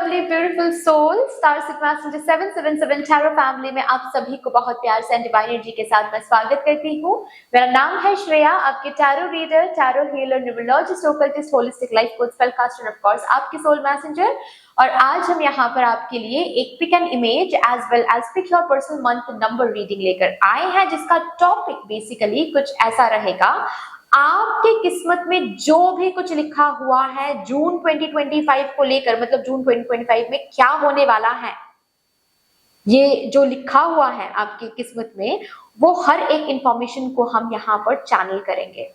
lovely beautiful soul, Star Seed Messenger 777 Tarot family में आप सभी को बहुत प्यार से डिवाइन एनर्जी के साथ मैं स्वागत करती हूँ। मेरा नाम है श्रेया, आपके tarot reader, tarot healer, numerologist, occultist, holistic life coach, spellcaster और ऑफ कोर्स आपकी सोल मैसेंजर। और आज हम यहाँ पर आपके लिए एक pick and image as well as pick your personal month number reading लेकर आए हैं, जिसका टॉपिक बेसिकली कुछ ऐसा रहेगा। आपके किस्मत में जो भी कुछ लिखा हुआ है जून 2025 को लेकर, मतलब जून 2025 में क्या होने वाला है, ये जो लिखा हुआ है आपकी किस्मत में, वो हर एक इंफॉर्मेशन को हम यहाँ पर चैनल करेंगे।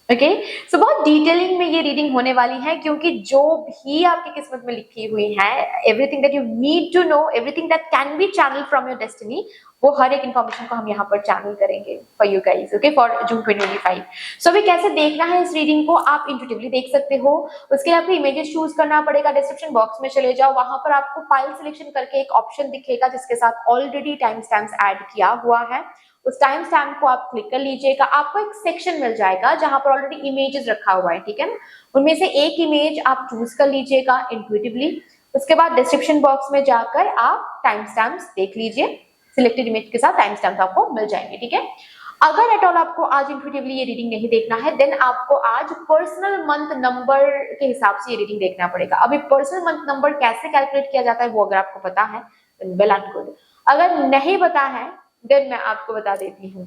ओके, सो बहुत डिटेलिंग में ये रीडिंग होने वाली है, क्योंकि जो भी आपकी किस्मत में लिखी हुई है, everything that you need to know, everything that can be channel from your destiny, वो हर एक इन्फॉर्मेशन को हम यहाँ पर चैनल करेंगे for you guys, okay, for June 2025। सो अभी कैसे देखना है इस रीडिंग को, आप इंट्यूटिवली देख सकते हो। उसके लिए आपको इमेजेस चूज करना पड़ेगा। डिस्क्रिप्शन बॉक्स में चले जाओ, वहां पर आपको फाइल सिलेक्शन करके एक ऑप्शन दिखेगा जिसके साथ ऑलरेडी टाइम स्टैम्प्स ऐड किया हुआ है। उस टाइम स्टैम्प को आप क्लिक कर लीजिएगा, आपको एक सेक्शन मिल जाएगा जहां पर ऑलरेडी इमेजेस रखा हुआ है, ठीक है ना। उनमें से एक इमेज आप चूज कर लीजिएगा इंट्यूटिवली। उसके बाद डिस्क्रिप्शन बॉक्स में जाकर आप टाइम स्टैम्प्स देख लीजिए, सिलेक्टेड इमेज के साथ टाइम स्टैम्प आपको मिल जाएंगे, ठीक है। अगर एट ऑल आपको आज इंट्यूटिवली ये रीडिंग नहीं देखना है, देन आपको आज पर्सनल मंथ नंबर के हिसाब से ये रीडिंग देखना पड़ेगा। अभी पर्सनल मंथ नंबर कैसे कैलकुलेट किया जाता है वो अगर आपको पता है, वेल एंड गुड। अगर नहीं पता है देन मैं आपको बता देती हूँ।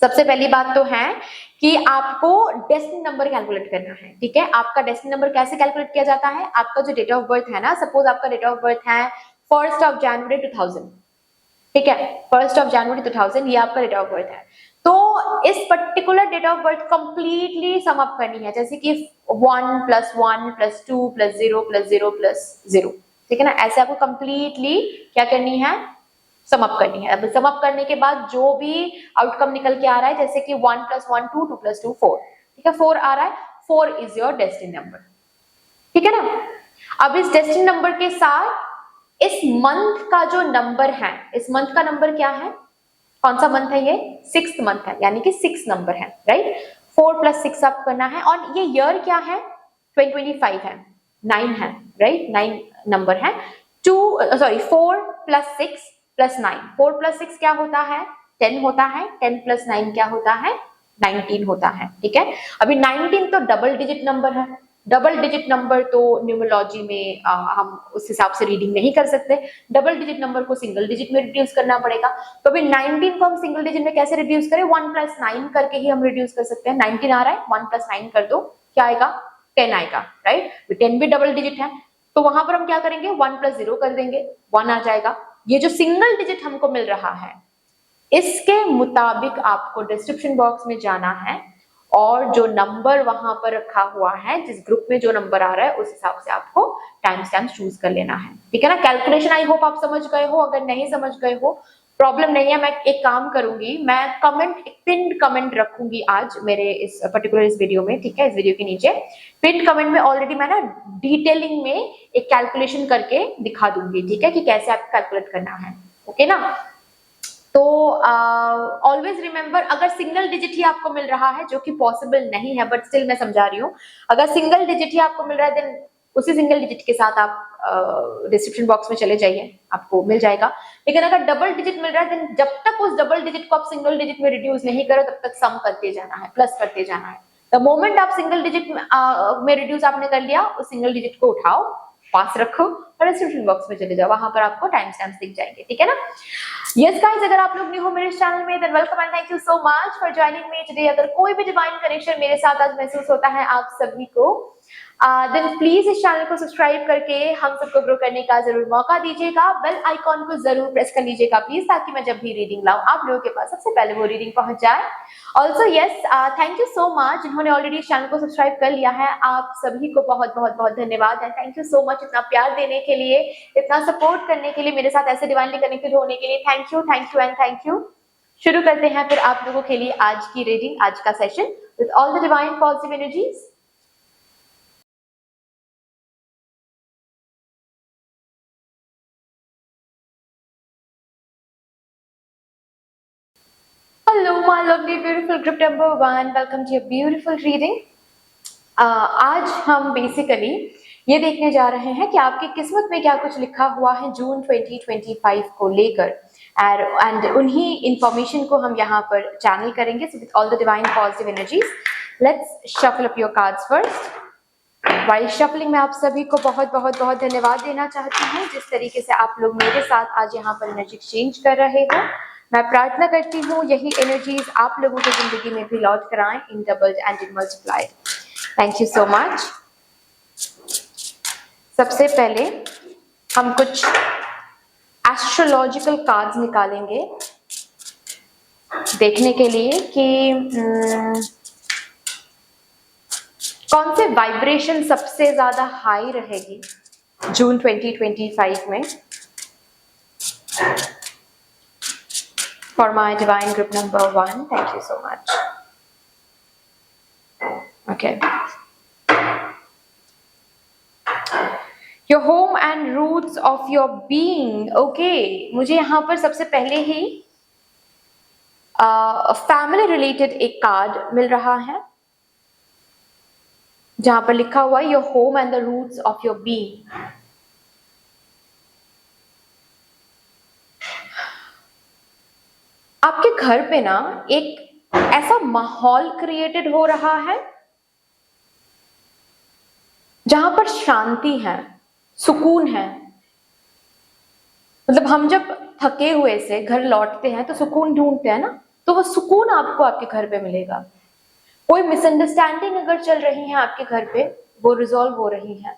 सबसे पहली बात तो है कि आपको डेस्टिनी नंबर कैलकुलेट करना है, ठीक है। आपका डेस्टिनी नंबर कैसे कैलकुलेट किया जाता है, आपका जो डेट ऑफ बर्थ है ना, सपोज आपका डेट ऑफ बर्थ है 1 जनवरी 2000, ठीक है, 1 जनवरी 2000, ये आपका डेट ऑफ बर्थ है। तो इस particular date of birth completely sum up करनी है, जैसे कि 1 + 1 + 2 + 0 + 0 + 0, ठीक है ना। ऐसे आपको कंप्लीटली क्या करनी है, सम अप करनी है। अब सम अप करने के बाद जो भी आउटकम निकल के आ रहा है, जैसे कि 1 + 1 2, 2 + 2 4, ठीक है, 4 आ रहा है, 4 इज योर डेस्टिनी नंबर, ठीक है ना। अब इस डेस्टिनी नंबर के साथ इस मंथ का जो नंबर है, इस मंथ का नंबर क्या है, कौन सा मंथ है ये, 6th मंथ है, यानी कि 6 नंबर है, राइट। 4 + 6 आप करना है। और ये ईयर क्या है, 2025 है, 9 है, राइट, 9 नंबर है। 4 + 6 + 9, 4 + 6 क्या होता है, 10 होता है, 10 + 9 क्या होता है, 19 होता है, ठीक है। अभी 19 तो डबल डिजिट नंबर है। डबल डिजिट नंबर तो न्यूमरोलॉजी में हम उस हिसाब से रीडिंग नहीं कर सकते। डबल डिजिट नंबर को सिंगल डिजिट में रिड्यूस करना पड़ेगा। तो अभी 19 को हम सिंगल डिजिट में कैसे रिड्यूस करें, 1 + 9 करके ही हम रिड्यूस कर सकते हैं। 19 आ रहा है, 1 + 9 कर दो, क्या आएगा, 10 आएगा, राइट। 10 भी डबल डिजिट है, तो वहां पर हम क्या करेंगे, 1 + 0 कर देंगे, 1 आ जाएगा। ये जो सिंगल डिजिट हमको मिल रहा है, इसके मुताबिक आपको डिस्क्रिप्शन बॉक्स में जाना है और जो नंबर वहां पर रखा हुआ है, जिस ग्रुप में जो नंबर आ रहा है, उस हिसाब से आपको टाइम स्टैम्प चूज कर लेना है, ठीक है ना। कैलकुलेशन आई होप आप समझ गए हो। अगर नहीं समझ गए हो प्रॉब्लम नहीं है, मैं एक काम करूंगी, मैं कमेंट, पिन कमेंट रखूंगी आज मेरे इस पर्टिकुलर इस वीडियो में, ठीक है। इस वीडियो के नीचे पिन कमेंट में ऑलरेडी मैं ना डिटेलिंग में एक कैलकुलेशन करके दिखा दूंगी, ठीक है, कि कैसे आपको कैलकुलेट करना है, ओके ना। तो ऑलवेज रिमेंबर, अगर सिंगल डिजिट ही आपको मिल रहा है, जो कि पॉसिबल नहीं है, बट स्टिल मैं समझा रही हूँ, अगर सिंगल डिजिट ही आपको मिल रहा है, देन उसी सिंगल डिजिट के साथ आप डिस्क्रिप्शन बॉक्स में चले जाइए, आपको मिल जाएगा। लेकिन अगर डबल डिजिट मिल रहा है, देन जब तक उस डबल डिजिट को आप सिंगल डिजिट में रिड्यूस नहीं करो, तब तक सम करते जाना है, प्लस करते जाना है। द मोमेंट आप सिंगल डिजिट में रिड्यूस आपने कर लिया, उस सिंगल डिजिट को उठाओ, पास रखो और डिस्क्रिप्शन बॉक्स में चले जाओ, वहां पर आपको टाइम स्टैम्प्स दिख जाएंगे, ठीक है ना। यस गाइस, अगर आप लोग न्यू हो मेरे चैनल में, than welcome and thank you so much for joining me today. अगर कोई भी डिवाइन कनेक्शन मेरे साथ आज महसूस होता है आप सभी को, देन प्लीज इस चैनल को सब्सक्राइब करके हम सबको ग्रो करने का जरूर मौका दीजिएगा। बेल आइकॉन को जरूर प्रेस कर लीजिएगा प्लीज, ताकि मैं जब भी रीडिंग लाऊं आप लोगों के पास सबसे पहले वो रीडिंग पहुंच जाए। Also yes, thank you so much जिन्होंने ऑलरेडी इस चैनल को सब्सक्राइब कर लिया है, आप सभी को बहुत बहुत बहुत धन्यवाद है। थैंक यू सो मच इतना प्यार देने के लिए, इतना सपोर्ट करने के लिए, मेरे साथ ऐसे डिवाइनली कनेक्टेड होने के लिए। Thank you and thank you. शुरू करते हैं फिर आप लोगों के लिए आज की रीडिंग, आज का session with all the divine positive energies. Hello, my lovely beautiful group number 1. Welcome to your beautiful reading. आज हम बेसिकली ये देखने जा रहे हैं कि आपकी किस्मत में क्या कुछ लिखा हुआ है जून 2025 को लेकर, एंड उन्हीं इंफॉर्मेशन को हम यहाँ पर चैनल करेंगे with all the divine positive energies. Let's shuffle up your cards first. While shuffling में आप सभी को बहुत बहुत बहुत धन्यवाद देना चाहती हूँ जिस तरीके से आप लोग मेरे साथ आज यहाँ पर एनर्जी एक्सचेंज कर रहे हो। मैं प्रार्थना करती हूँ यही एनर्जीज आप लोगों की जिंदगी में भी लौट कर आए in doubled and in multiplied. Thank you so much. सबसे पहले हम कुछ एस्ट्रोलॉजिकल कार्ड्स निकालेंगे देखने के लिए कि कौन से वाइब्रेशन सबसे ज्यादा हाई रहेगी जून 2025 में for my divine group number 1। Thank you so much. Okay, your home and roots of your being. Okay, मुझे यहां पर सबसे पहले ही फैमिली रिलेटेड एक कार्ड मिल रहा है जहां पर लिखा हुआ है your home and the roots of your being. आपके घर पे ना एक ऐसा माहौल क्रिएटेड हो रहा है जहां पर शांति है, सुकून है। मतलब हम जब थके हुए से घर लौटते हैं तो सुकून ढूंढते हैं ना, तो वो सुकून आपको आपके घर पे मिलेगा। कोई मिसअंडरस्टैंडिंग अगर चल रही है आपके घर पे, वो रिजॉल्व हो रही है।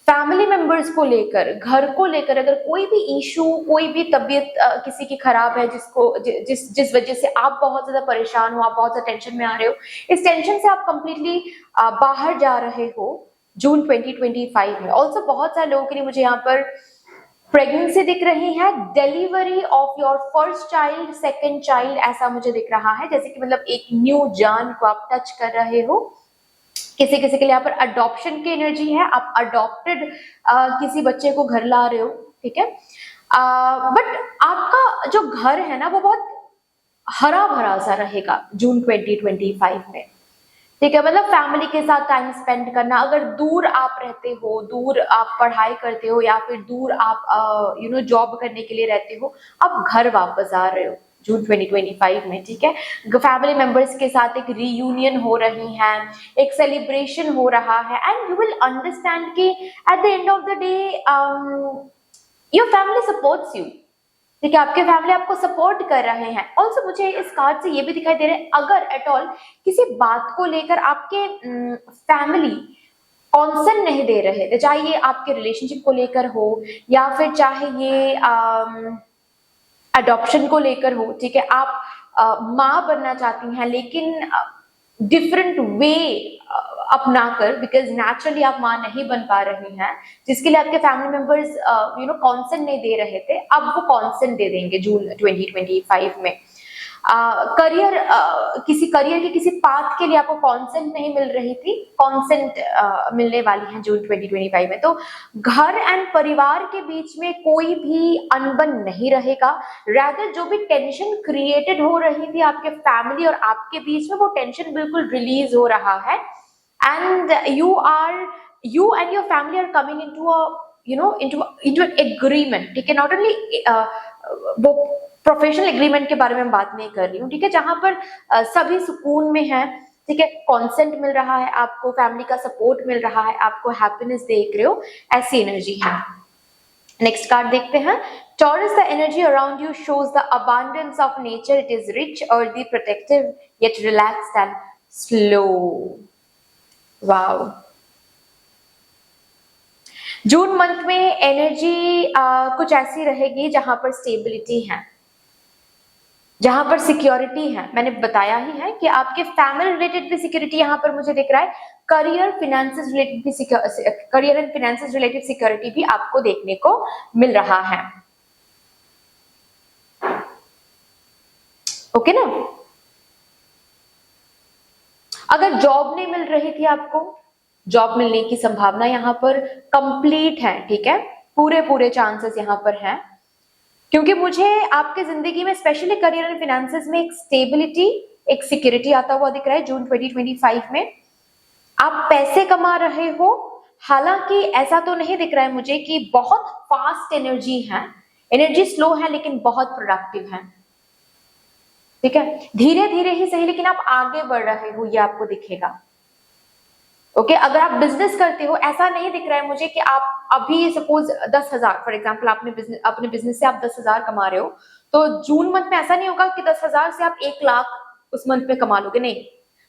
फैमिली मेंबर्स को लेकर, घर को लेकर अगर कोई भी इशू, कोई भी तबीयत किसी की खराब है जिस वजह से आप बहुत ज्यादा परेशान हो, आप बहुत ज्यादा टेंशन में आ रहे हो, इस टेंशन से आप कंप्लीटली बाहर जा रहे हो जून 2025 में। ऑल्सो बहुत सारे लोगों के लिए मुझे यहाँ पर प्रेगनेंसी दिख रही है, delivery of your first child, second child, ऐसा मुझे दिख रहा है। जैसे कि मतलब एक न्यू जान को आप टच कर रहे हो। किसी किसी के लिए यहाँ पर अडॉप्शन की एनर्जी है, आप अडॉप्टेड किसी बच्चे को घर ला रहे हो, ठीक है। बट आपका जो घर है ना वो बहुत हरा भरा सा रहेगा जून 2025 में, ठीक है। मतलब फैमिली के साथ टाइम स्पेंड करना, अगर दूर आप रहते हो, दूर आप पढ़ाई करते हो या फिर दूर आप जॉब करने के लिए रहते हो, आप घर वापस आ रहे हो जून 2025 में, ठीक है। फैमिली मेंबर्स के साथ एक रीयूनियन हो रही है, एक सेलिब्रेशन हो रहा है, एंड यू विल अंडरस्टैंड कि at the end of the day your family supports you, ठीक है। आपके फैमिली आपको सपोर्ट कर रहे हैं। ऑल्सो मुझे इस कार्ड से ये भी दिखाई दे रहा है, अगर एट ऑल किसी बात को लेकर आपके फैमिली कॉन्सेंट नहीं दे रहे थे, चाहे ये आपके रिलेशनशिप को लेकर हो या फिर चाहे ये अडॉप्शन को लेकर हो, ठीक है। आप माँ बनना चाहती हैं लेकिन डिफरेंट वे अपनाकर, बिकॉज नेचुरली आप माँ नहीं बन पा रही हैं, जिसके लिए आपके फैमिली मेंबर्स कॉन्सेंट नहीं दे रहे थे, अब वो कॉन्सेंट दे देंगे जून 2025 में। करियर, किसी करियर के किसी पाथ के लिए आपको कॉन्सेंट नहीं मिल रही थी, कॉन्सेंट मिलने वाली है जून 2025 में। तो घर एंड परिवार के बीच में कोई भी अनबन नहीं रहेगा, रादर जो भी टेंशन क्रिएटेड हो रही थी आपके फैमिली और आपके बीच में, वो टेंशन बिल्कुल रिलीज हो रहा है। And you and your family are coming into an agreement, ठीक है। नॉट ओनली वो प्रोफेशनल एग्रीमेंट के बारे में मैं बात नहीं कर रही हूँ, ठीक है, जहां पर सभी सुकून में है, ठीक है। कॉन्सेंट मिल रहा है आपको, फैमिली का सपोर्ट मिल रहा है, आपको हैप्पीनेस देख रहे हो, ऐसी एनर्जी है। नेक्स्ट कार्ड देखते हैं। Taurus, the energy around you shows the abundance of nature. It is rich, earthy, protective, yet relaxed and slow. Wow. June month में एनर्जी कुछ ऐसी रहेगी जहां पर स्टेबिलिटी है, जहां पर सिक्योरिटी है। मैंने बताया ही है कि आपके फैमिली रिलेटेड भी सिक्योरिटी यहां पर मुझे दिख रहा है, करियर फिनेंसेस रिलेटेड भी career and finances related security भी आपको देखने को मिल रहा है, ओके ना। अगर जॉब नहीं मिल रही थी आपको, जॉब मिलने की संभावना यहाँ पर कंप्लीट है, ठीक है। पूरे चांसेस यहाँ पर हैं, क्योंकि मुझे आपके जिंदगी में स्पेशली करियर एंड फिनेंसेस में एक स्टेबिलिटी, एक सिक्योरिटी आता हुआ दिख रहा है जून 2025 में। आप पैसे कमा रहे हो, हालांकि ऐसा तो नहीं दिख रहा है मुझे कि बहुत फास्ट एनर्जी है, एनर्जी स्लो है लेकिन बहुत प्रोडक्टिव है। ठीक है, धीरे धीरे ही सही लेकिन आप आगे बढ़ रहे हो, ये आपको दिखेगा। ओके, अगर आप बिजनेस करते हो, ऐसा नहीं दिख रहा है मुझे कि आप अभी सपोज 10,000 फॉर एग्जाम्पल अपने बिजनेस से आप 10,000 कमा रहे हो, तो जून मंथ में ऐसा नहीं होगा कि 10,000 से आप 1 लाख उस मंथ में कमा लोगे, नहीं।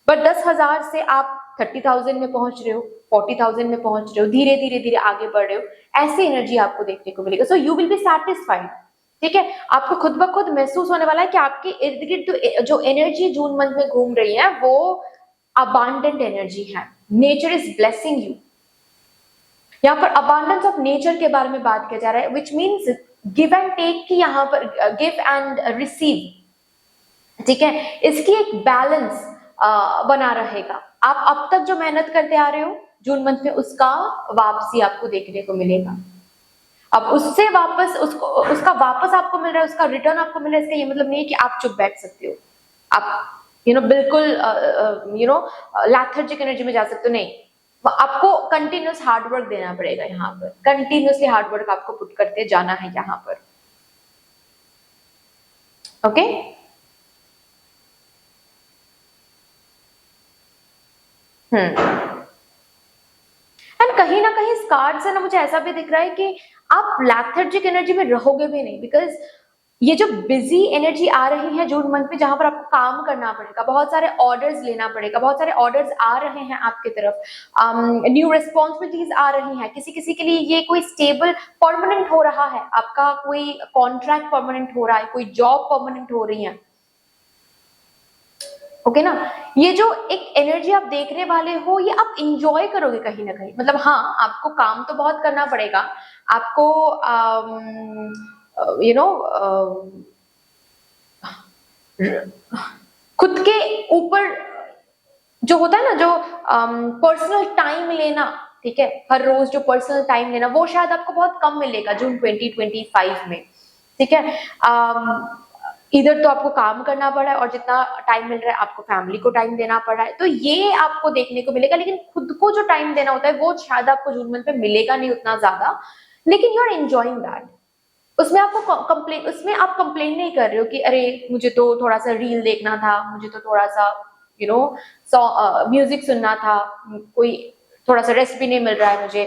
बट 10,000 से आप 30,000 में पहुंच रहे हो, 40,000 में पहुंच रहे हो, धीरे धीरे धीरे आगे बढ़ रहे हो, ऐसी एनर्जी आपको देखने को मिलेगा। So you will be satisfied. ठीक है, आपको खुद ब खुद महसूस होने वाला है कि आपके इर्द गिर्द जो एनर्जी जून मंथ में घूम रही है वो अबांडेंट एनर्जी है। Nature is blessing you. यहाँ पर अबांडेंस ऑफ नेचर के बारे में बात किया जा रहा है, which means give and take की, यहाँ पर गिव एंड रिसीव। ठीक है, इसकी एक बैलेंस बना रहेगा। आप अब तक जो मेहनत करते आ रहे हो जून मंथ में, उसका वापसी आपको देखने को मिलेगा। अब उससे वापस उसका वापस आपको मिल रहा है, उसका रिटर्न आपको मिल रहा है, इसका ये मतलब नहीं है कि आप चुप बैठ सकते हो, आप बिल्कुल लैथर्जिक एनर्जी में जा सकते हो, नहीं। आपको कंटिन्यूस हार्डवर्क देना पड़ेगा। यहाँ पर कंटिन्यूसली हार्डवर्क आपको पुट करते जाना है यहाँ पर। ओके, एंड कहीं ना कहीं इस कार्ड से ना मुझे ऐसा भी दिख रहा है कि आप लैथर्जिक एनर्जी में रहोगे भी नहीं, बिकॉज ये जो बिजी एनर्जी आ रही है जून मंथ में, जहां पर आपको काम करना पड़ेगा, बहुत सारे ऑर्डर्स लेना पड़ेगा, बहुत सारे ऑर्डर्स आ रहे हैं आपकी तरफ, न्यू रिस्पॉन्सिबिलिटीज आ रही हैं। किसी किसी के लिए ये कोई स्टेबल परमानेंट हो रहा है, आपका कोई कॉन्ट्रैक्ट परमानेंट हो रहा है, कोई जॉब परमानेंट हो रही है। ओके ना, ये जो एक एनर्जी आप देखने वाले हो, ये आप इंजॉय करोगे कहीं ना कहीं। मतलब हाँ, आपको काम तो बहुत करना पड़ेगा, आपको खुद के ऊपर जो होता है ना, जो पर्सनल टाइम लेना, ठीक है, हर रोज जो पर्सनल टाइम लेना, वो शायद आपको बहुत कम मिलेगा जून 2025 में। ठीक है, इधर तो आपको काम करना पड़ा है और जितना टाइम मिल रहा है आपको फैमिली को टाइम देना पड़ा है, तो ये आपको देखने को मिलेगा। लेकिन खुद को जो टाइम देना होता है वो शायद आपको जून मंथ में मिलेगा नहीं उतना ज्यादा, लेकिन यू आर एंजॉइंग दैट। उसमें आप कंप्लेन नहीं कर रहे हो कि अरे मुझे तो थोड़ा सा रील देखना था, मुझे तो थोड़ा सा म्यूजिक सुनना था, कोई थोड़ा सा रेस्ट भी नहीं मिल रहा है मुझे।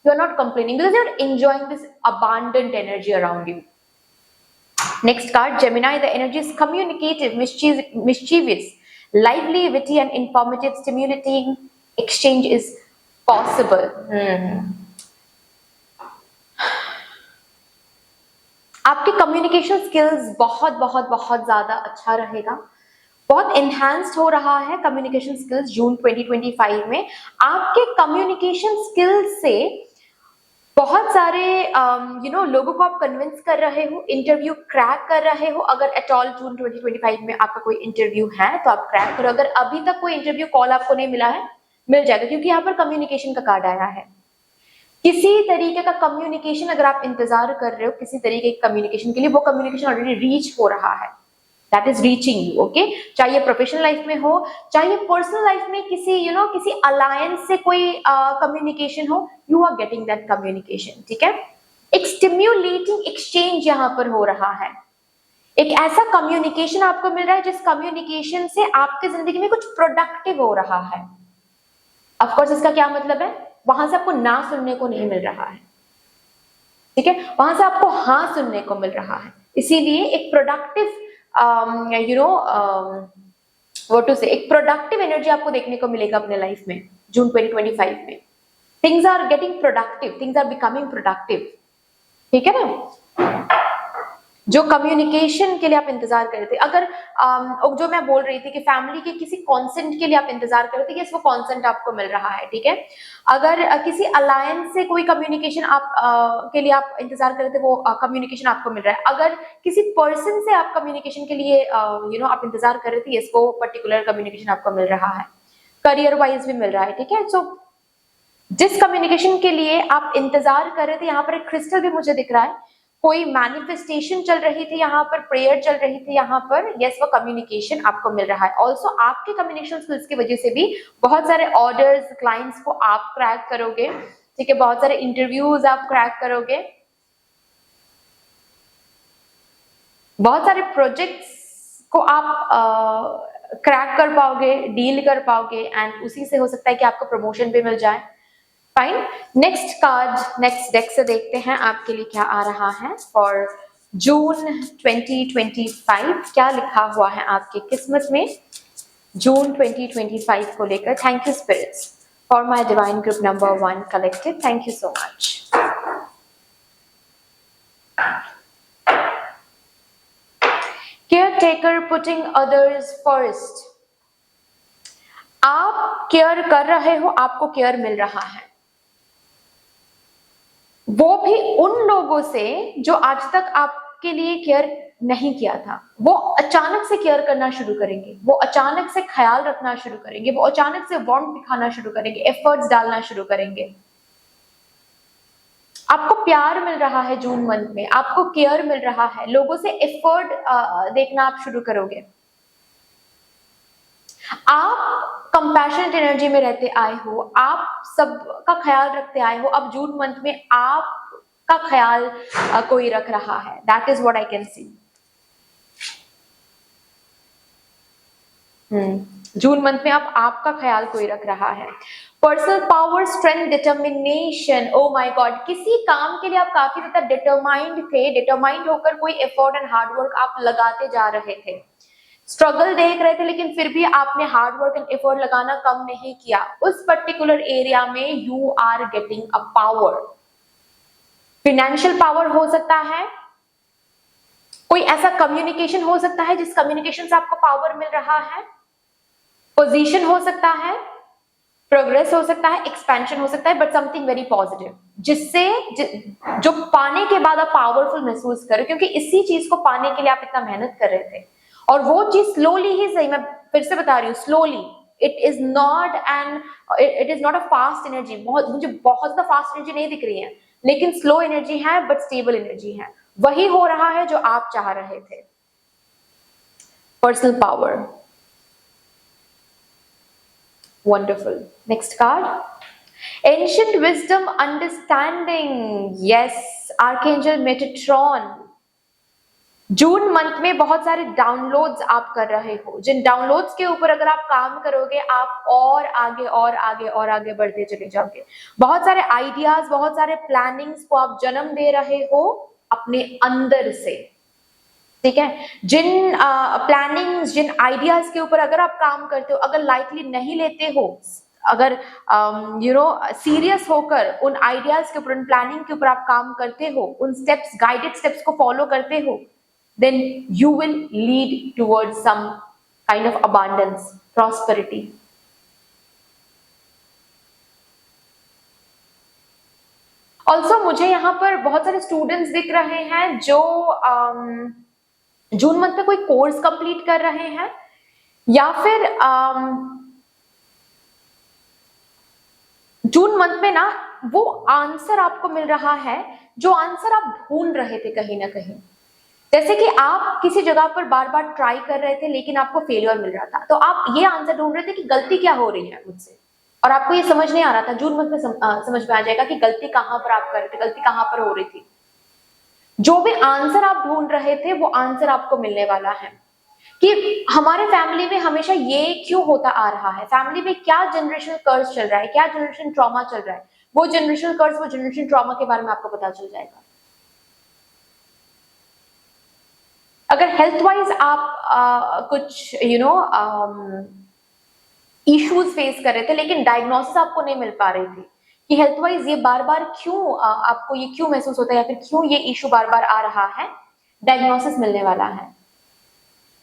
You are not complaining because you are enjoying this abundant energy around you. Next card, Gemini. The energy is communicative, mischievous, lively, witty, and informative. Stimulating exchange is possible. आपके कम्युनिकेशन स्किल्स बहुत बहुत बहुत ज्यादा अच्छा रहेगा, बहुत enhanced हो रहा है कम्युनिकेशन स्किल्स जून 2025 में। आपके कम्युनिकेशन स्किल्स से बहुत सारे लोगों को आप कन्विंस कर रहे हो, इंटरव्यू क्रैक कर रहे हो। अगर एट ऑल जून 2025 में आपका कोई इंटरव्यू है तो आप क्रैक करो। अगर अभी तक कोई इंटरव्यू कॉल आपको नहीं मिला है, मिल जाएगा, क्योंकि यहाँ पर कम्युनिकेशन का कार्ड आया है। किसी तरीके का कम्युनिकेशन अगर आप इंतजार कर रहे हो, किसी तरीके के कम्युनिकेशन के लिए, वो कम्युनिकेशन ऑलरेडी रीच हो रहा है, that is reaching you. Okay, चाहे प्रोफेशनल लाइफ में हो, चाहे पर्सनल लाइफ में किसी किसी अलायंस से कोई कम्युनिकेशन हो, you are getting that communication. ठीक है, एक स्टिम्युलेटिंग एक्सचेंज यहाँ पर हो रहा है, एक ऐसा कम्युनिकेशन आपको मिल रहा है जिस कम्युनिकेशन से आपकी जिंदगी में कुछ प्रोडक्टिव हो रहा है। ऑफकोर्स इसका क्या मतलब है, वहां से आपको ना सुनने को नहीं मिल रहा है, ठीक है, वहां से आपको हाँ सुनने को मिल रहा है। इसीलिए एक प्रोडक्टिव एक प्रोडक्टिव एनर्जी आपको देखने को मिलेगा अपने लाइफ में जून 2025 में। Things are getting productive, things are becoming productive. ठीक है ना, जो कम्युनिकेशन के लिए आप इंतजार कर रहे थे, अगर जो मैं बोल रही थी कि फैमिली के किसी कॉन्सेंट के लिए आप इंतजार कर रहे थे, कि वो कॉन्सेंट आपको मिल रहा है। ठीक है, अगर किसी अलायंस से कोई कम्युनिकेशन आप के लिए आप इंतजार कर रहे थे, वो कम्युनिकेशन आपको मिल रहा है। अगर किसी पर्सन से आप कम्युनिकेशन के लिए आप इंतजार कर रहे थे, इसको पर्टिकुलर कम्युनिकेशन आपको मिल रहा है, करियर वाइज भी मिल रहा है। ठीक है, सो जिस कम्युनिकेशन के लिए आप इंतजार कर रहे थे, यहाँ पर एक क्रिस्टल भी मुझे दिख रहा है, कोई मैनिफेस्टेशन चल रही थी यहाँ पर, प्रेयर चल रही थी यहाँ पर, यस, वो कम्युनिकेशन आपको मिल रहा है। ऑल्सो आपके कम्युनिकेशन स्किल्स की वजह से भी बहुत सारे ऑर्डर्स, क्लाइंट्स को आप क्रैक करोगे, ठीक है, बहुत सारे इंटरव्यूज आप क्रैक करोगे, बहुत सारे प्रोजेक्ट्स को आप क्रैक कर पाओगे, डील कर पाओगे, एंड उसी से हो सकता है कि आपको प्रमोशन भी मिल जाए। Fine, next card, next deck से देखते हैं आपके लिए क्या आ रहा है फॉर जून 2025। क्या लिखा हुआ है आपकी किस्मत में जून 2025 को लेकर। Thank you spirits for my divine group number 1 collected, thank you so much. Caretaker putting others first. आप केयर कर रहे हो, आपको केयर मिल रहा है, वो भी उन लोगों से जो आज तक आपके लिए केयर नहीं किया था। वो अचानक से केयर करना शुरू करेंगे, वो अचानक से ख्याल रखना शुरू करेंगे, वो अचानक से वार्मथ दिखाना शुरू करेंगे, एफर्ट्स डालना शुरू करेंगे। आपको प्यार मिल रहा है जून मंथ में, आपको केयर मिल रहा है, लोगों से एफर्ट देखना आप शुरू करोगे। आप कंपैशनेट एनर्जी में रहते आए हो, आप सबका ख्याल रखते आए हो। अब जून मंथ में आपका ख्याल कोई रख रहा है, that is what I can see. June month में अब आपका ख्याल कोई रख रहा है। Personal power, strength, determination. Oh my God, किसी काम के लिए आप काफी ज्यादा डिटरमाइंड थे, डिटरमाइंड होकर कोई एफर्ट एंड हार्डवर्क आप लगाते जा रहे थे। स्ट्रगल देख रहे थे, लेकिन फिर भी आपने हार्डवर्क एंड एफर्ट लगाना कम नहीं किया। उस पर्टिकुलर एरिया में you are getting a power. Financial power हो सकता है, कोई ऐसा कम्युनिकेशन हो सकता है जिस कम्युनिकेशन से आपको पावर मिल रहा है, पोजीशन हो सकता है, प्रोग्रेस हो सकता है, एक्सपेंशन हो सकता है, बट समथिंग वेरी पॉजिटिव, जिससे जो पाने के बाद आप पावरफुल महसूस करो, क्योंकि इसी चीज को पाने के लिए आप इतना मेहनत कर रहे थे। और वो चीज स्लोली ही सही, मैं फिर से बता रही हूँ, slowly, it is not a fast energy. मुझे बहुत ज्यादा फास्ट एनर्जी नहीं दिख रही है, लेकिन स्लो एनर्जी है, बट स्टेबल एनर्जी है। वही हो रहा है जो आप चाह रहे थे। Personal power, wonderful. Next card, ancient wisdom, understanding. Yes, archangel Metatron. June month में बहुत सारे डाउनलोड्स आप कर रहे हो, जिन डाउनलोड्स के ऊपर अगर आप काम करोगे, आप और आगे और आगे और आगे बढ़ते चले जाओगे। बहुत सारे आइडियाज, बहुत सारे प्लानिंग्स को आप जन्म दे रहे हो अपने अंदर से, ठीक है। जिन प्लानिंग्स, जिन आइडियाज के ऊपर अगर आप काम करते हो, अगर लाइटली नहीं लेते हो, अगर सीरियस होकर उन आइडियाज के ऊपर, उन प्लानिंग के ऊपर आप काम करते हो, उन स्टेप्स, गाइडेड स्टेप्स को फॉलो करते हो, then you will lead towards some kind of abundance, prosperity. Also मुझे यहाँ पर बहुत सारे स्टूडेंट्स दिख रहे हैं जो जून मंथ में कोई कोर्स कंप्लीट कर रहे हैं, या फिर जून मंथ में ना वो आंसर आपको मिल रहा है जो आंसर आप ढूंढ रहे थे कहीं ना कहीं। जैसे कि आप किसी जगह पर बार बार ट्राई कर रहे थे, लेकिन आपको फेलियर मिल रहा था, तो आप ये आंसर ढूंढ रहे थे कि गलती क्या हो रही है मुझसे, और आपको ये समझ नहीं आ रहा था। जून मंथ में समझ में आ जाएगा कि गलती कहां पर आप कर रहे थे, गलती कहां पर हो रही थी। जो भी आंसर आप ढूंढ रहे थे, वो आंसर आपको मिलने वाला है। कि हमारे फैमिली में हमेशा ये क्यों होता आ रहा है, फैमिली में क्या जनरेशनल कर्ज चल रहा है, क्या जनरेशन ट्रॉमा चल रहा है, वो जनरेशनल कर्ज, वो जनरेशन ट्रॉमा के बारे में आपको पता चल जाएगा। अगर हेल्थ वाइज आप कुछ इश्यूज फेस कर रहे थे, लेकिन डायग्नोसिस आपको नहीं मिल पा रही थी कि हेल्थ वाइज ये बार बार क्यों आपको ये क्यों महसूस होता है, या फिर क्यों ये इशू बार बार आ रहा है, डायग्नोसिस मिलने वाला है।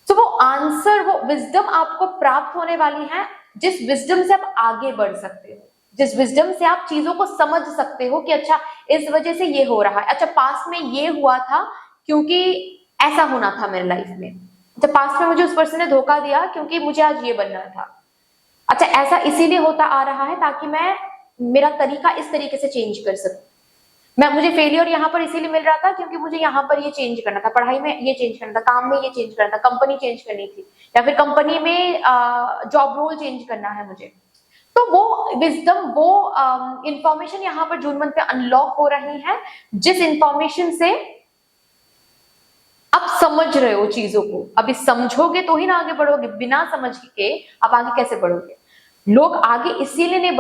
तो वो आंसर, वो विजडम आपको प्राप्त होने वाली है, जिस विजडम से आप आगे बढ़ सकते हो, जिस विजडम से आप चीजों को समझ सकते हो कि अच्छा इस वजह से ये हो रहा है, अच्छा पास्ट में ये हुआ था क्योंकि ऐसा होना था मेरे लाइफ में, अच्छा पास्ट में मुझे उस पर्सन ने धोखा दिया क्योंकि मुझे आज ये बनना था, अच्छा ऐसा इसीलिए होता आ रहा है ताकि मैं मेरा तरीका इस तरीके से चेंज कर सकूं। मुझे फेलियर यहाँ पर इसीलिए मिल रहा था क्योंकि मुझे यहाँ पर ये चेंज करना था, पढ़ाई में ये चेंज करना था, काम में ये चेंज करना था, कंपनी चेंज करनी थी, या फिर कंपनी में जॉब रोल चेंज करना है मुझे। तो वो विजडम, वो इंफॉर्मेशन यहाँ पर जून मंथ में अनलॉक हो रही है, जिस इंफॉर्मेशन से आप समझ रहे हो चीजों को। अभी समझोगे तो ही ना आगे बढ़ोगे, बिना समझ के आप आगे कैसे बढ़ोगे? लोग आगे इसीलिए नहीं